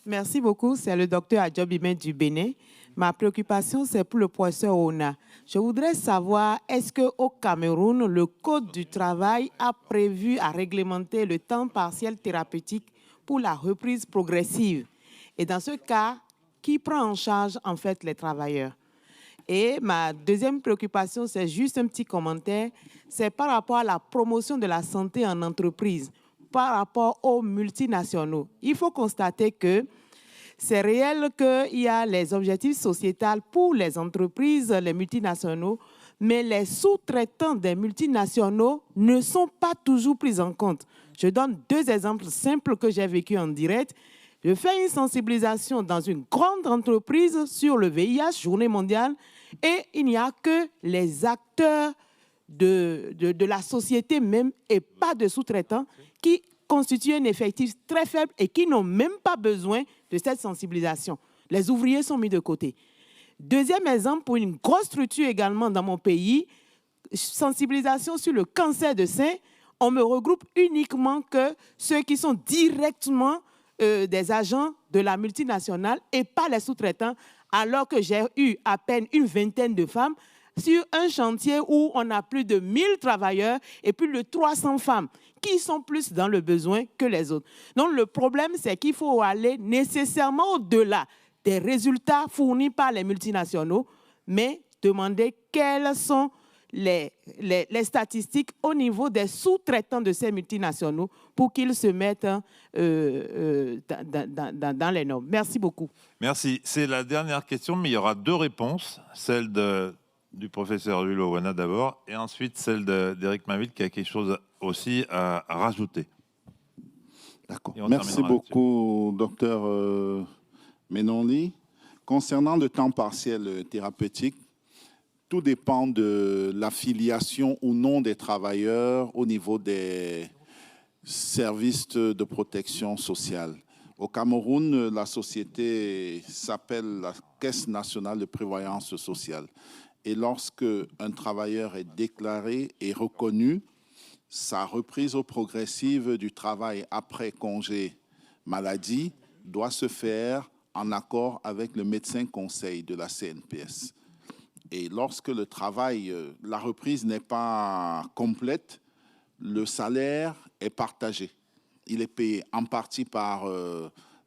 Merci beaucoup. C'est le docteur Adjob Imen du Bénin. Ma préoccupation, c'est pour le professeur Ona. Je voudrais savoir, est-ce qu'au Cameroun, le Code du travail a prévu à réglementer le temps partiel thérapeutique pour la reprise progressive? Et dans ce cas, qui prend en charge en fait les travailleurs? Et ma deuxième préoccupation, c'est juste un petit commentaire, c'est par rapport à la promotion de la santé en entreprise, par rapport aux multinationaux. Il faut constater que c'est réel qu'il y a les objectifs sociétals pour les entreprises, les multinationaux, mais les sous-traitants des multinationaux ne sont pas toujours pris en compte. Je donne 2 exemples simples que j'ai vécu en direct. Je fais une sensibilisation dans une grande entreprise sur le VIH, Journée mondiale, et il n'y a que les acteurs de la société même et pas de sous-traitants qui constituent un effectif très faible et qui n'ont même pas besoin de cette sensibilisation. Les ouvriers sont mis de côté. Deuxième exemple, pour une grosse structure également dans mon pays, sensibilisation sur le cancer de sein, on me regroupe uniquement que ceux qui sont directement des agents de la multinationale et pas les sous-traitants, alors que j'ai eu à peine une vingtaine de femmes sur un chantier où on a plus de 1 000 travailleurs et plus de 300 femmes qui sont plus dans le besoin que les autres. Donc le problème, c'est qu'il faut aller nécessairement au-delà des résultats fournis par les multinationaux, mais demander quelles sont les statistiques au niveau des sous-traitants de ces multinationaux pour qu'ils se mettent dans les normes. Merci beaucoup. Merci. C'est la dernière question, mais il y aura 2 réponses. Celle du professeur Lulo Wana d'abord, et ensuite celle d'Éric Mainville qui a quelque chose aussi à rajouter. D'accord. Merci beaucoup, docteur Menonli. Concernant le temps partiel thérapeutique, tout dépend de l'affiliation ou non des travailleurs au niveau des services de protection sociale. Au Cameroun, la société s'appelle la Caisse nationale de prévoyance sociale. Et lorsque un travailleur est déclaré et reconnu, sa reprise progressive du travail après congé maladie doit se faire en accord avec le médecin conseil de la CNPS. Et lorsque le travail, la reprise n'est pas complète, le salaire est partagé. Il est payé en partie par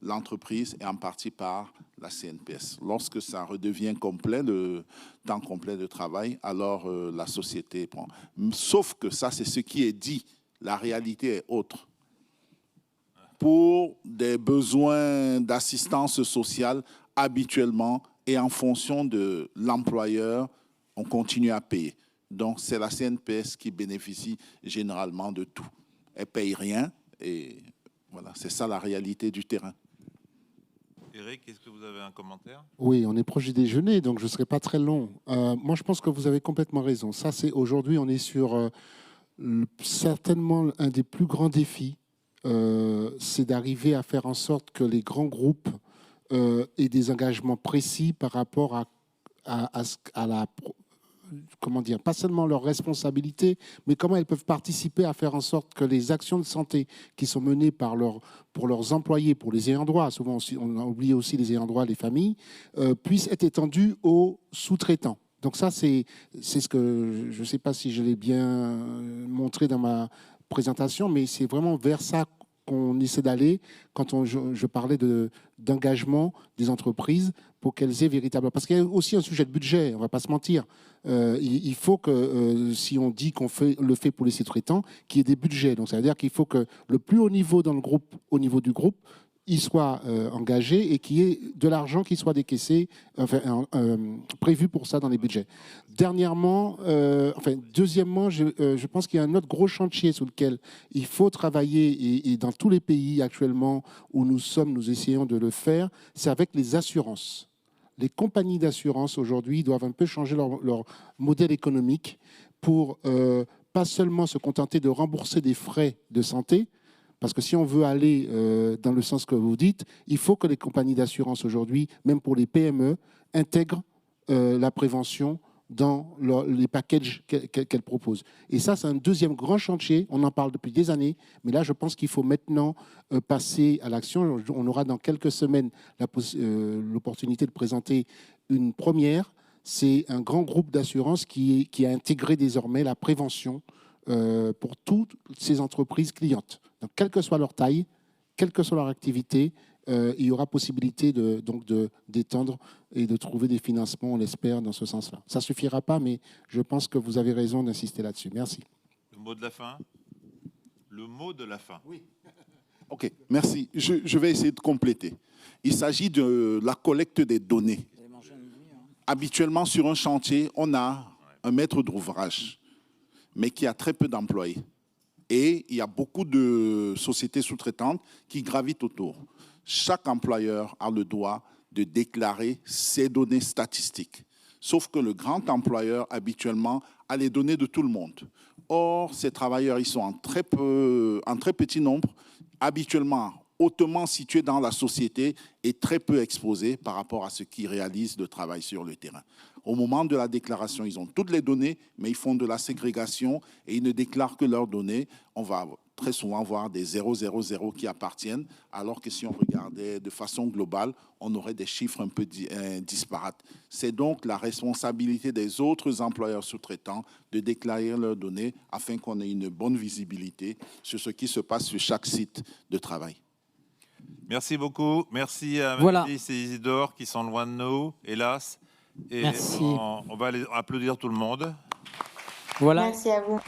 l'entreprise et en partie par la CNPS. Lorsque ça redevient complet, le temps complet de travail, alors la société prend. Sauf que ça, c'est ce qui est dit. La réalité est autre. Pour des besoins d'assistance sociale, habituellement, et en fonction de l'employeur, on continue à payer. Donc, c'est la CNPS qui bénéficie généralement de tout. Elle ne paye rien et voilà, c'est ça la réalité du terrain. Éric, est-ce que vous avez un commentaire? Oui, on est proche du déjeuner, donc je ne serai pas très long. Moi, je pense que vous avez complètement raison. Ça, c'est aujourd'hui, on est sur certainement un des plus grands défis. C'est d'arriver à faire en sorte que les grands groupes et des engagements précis par rapport à la... Comment dire, pas seulement leurs responsabilités, mais comment elles peuvent participer à faire en sorte que les actions de santé qui sont menées pour leurs employés, pour les ayants droit, souvent aussi, on a oublié aussi les ayants droit, les familles, puissent être étendues aux sous-traitants. Donc ça, c'est ce que, je ne sais pas si je l'ai bien montré dans ma présentation, mais c'est vraiment vers ça qu'on essaie d'aller quand je parlais d'engagement des entreprises pour qu'elles aient véritablement... Parce qu'il y a aussi un sujet de budget, on ne va pas se mentir. Il faut que, si on dit qu'on le fait pour les sous-traitants, qu'il y ait des budgets. Donc ça veut dire qu'il faut que le plus haut niveau dans le groupe, au niveau du groupe, il soit engagé et qu'il y ait de l'argent qui soit décaissé, prévu pour ça dans les budgets. Deuxièmement, je pense qu'il y a un autre gros chantier sur lequel il faut travailler, et dans tous les pays actuellement où nous essayons de le faire, c'est avec les assurances. Les compagnies d'assurance aujourd'hui doivent un peu changer leur modèle économique pour pas seulement se contenter de rembourser des frais de santé, parce que si on veut aller dans le sens que vous dites, il faut que les compagnies d'assurance aujourd'hui, même pour les PME, intègrent la prévention dans les packages qu'elles proposent. Et ça, c'est un deuxième grand chantier. On en parle depuis des années, mais là, je pense qu'il faut maintenant passer à l'action. On aura dans quelques semaines l'opportunité de présenter une première. C'est un grand groupe d'assurance qui a intégré désormais la prévention pour toutes ces entreprises clientes. Donc, quelle que soit leur taille, quelle que soit leur activité, il y aura possibilité d'étendre et de trouver des financements, on l'espère, dans ce sens-là. Ça ne suffira pas, mais je pense que vous avez raison d'insister là-dessus. Merci. Le mot de la fin. Le mot de la fin. Oui. OK, merci. Je vais essayer de compléter. Il s'agit de la collecte des données. Habituellement, sur un chantier, on a un maître d'ouvrage, mais qui a très peu d'employés. Et il y a beaucoup de sociétés sous-traitantes qui gravitent autour. Chaque employeur a le droit de déclarer ses données statistiques. Sauf que le grand employeur, habituellement, a les données de tout le monde. Or, ces travailleurs, ils sont en très petit nombre, habituellement hautement situés dans la société et très peu exposés par rapport à ce qu'ils réalisent de travail sur le terrain. Au moment de la déclaration, ils ont toutes les données, mais ils font de la ségrégation et ils ne déclarent que leurs données. On va très souvent voir des 000 qui appartiennent, alors que si on regardait de façon globale, on aurait des chiffres un peu disparates. C'est donc la responsabilité des autres employeurs sous-traitants de déclarer leurs données afin qu'on ait une bonne visibilité sur ce qui se passe sur chaque site de travail. Merci beaucoup. Merci à Mathis et Isidore qui sont loin de nous, hélas. Et merci. on va aller applaudir tout le monde. Voilà. Merci à vous.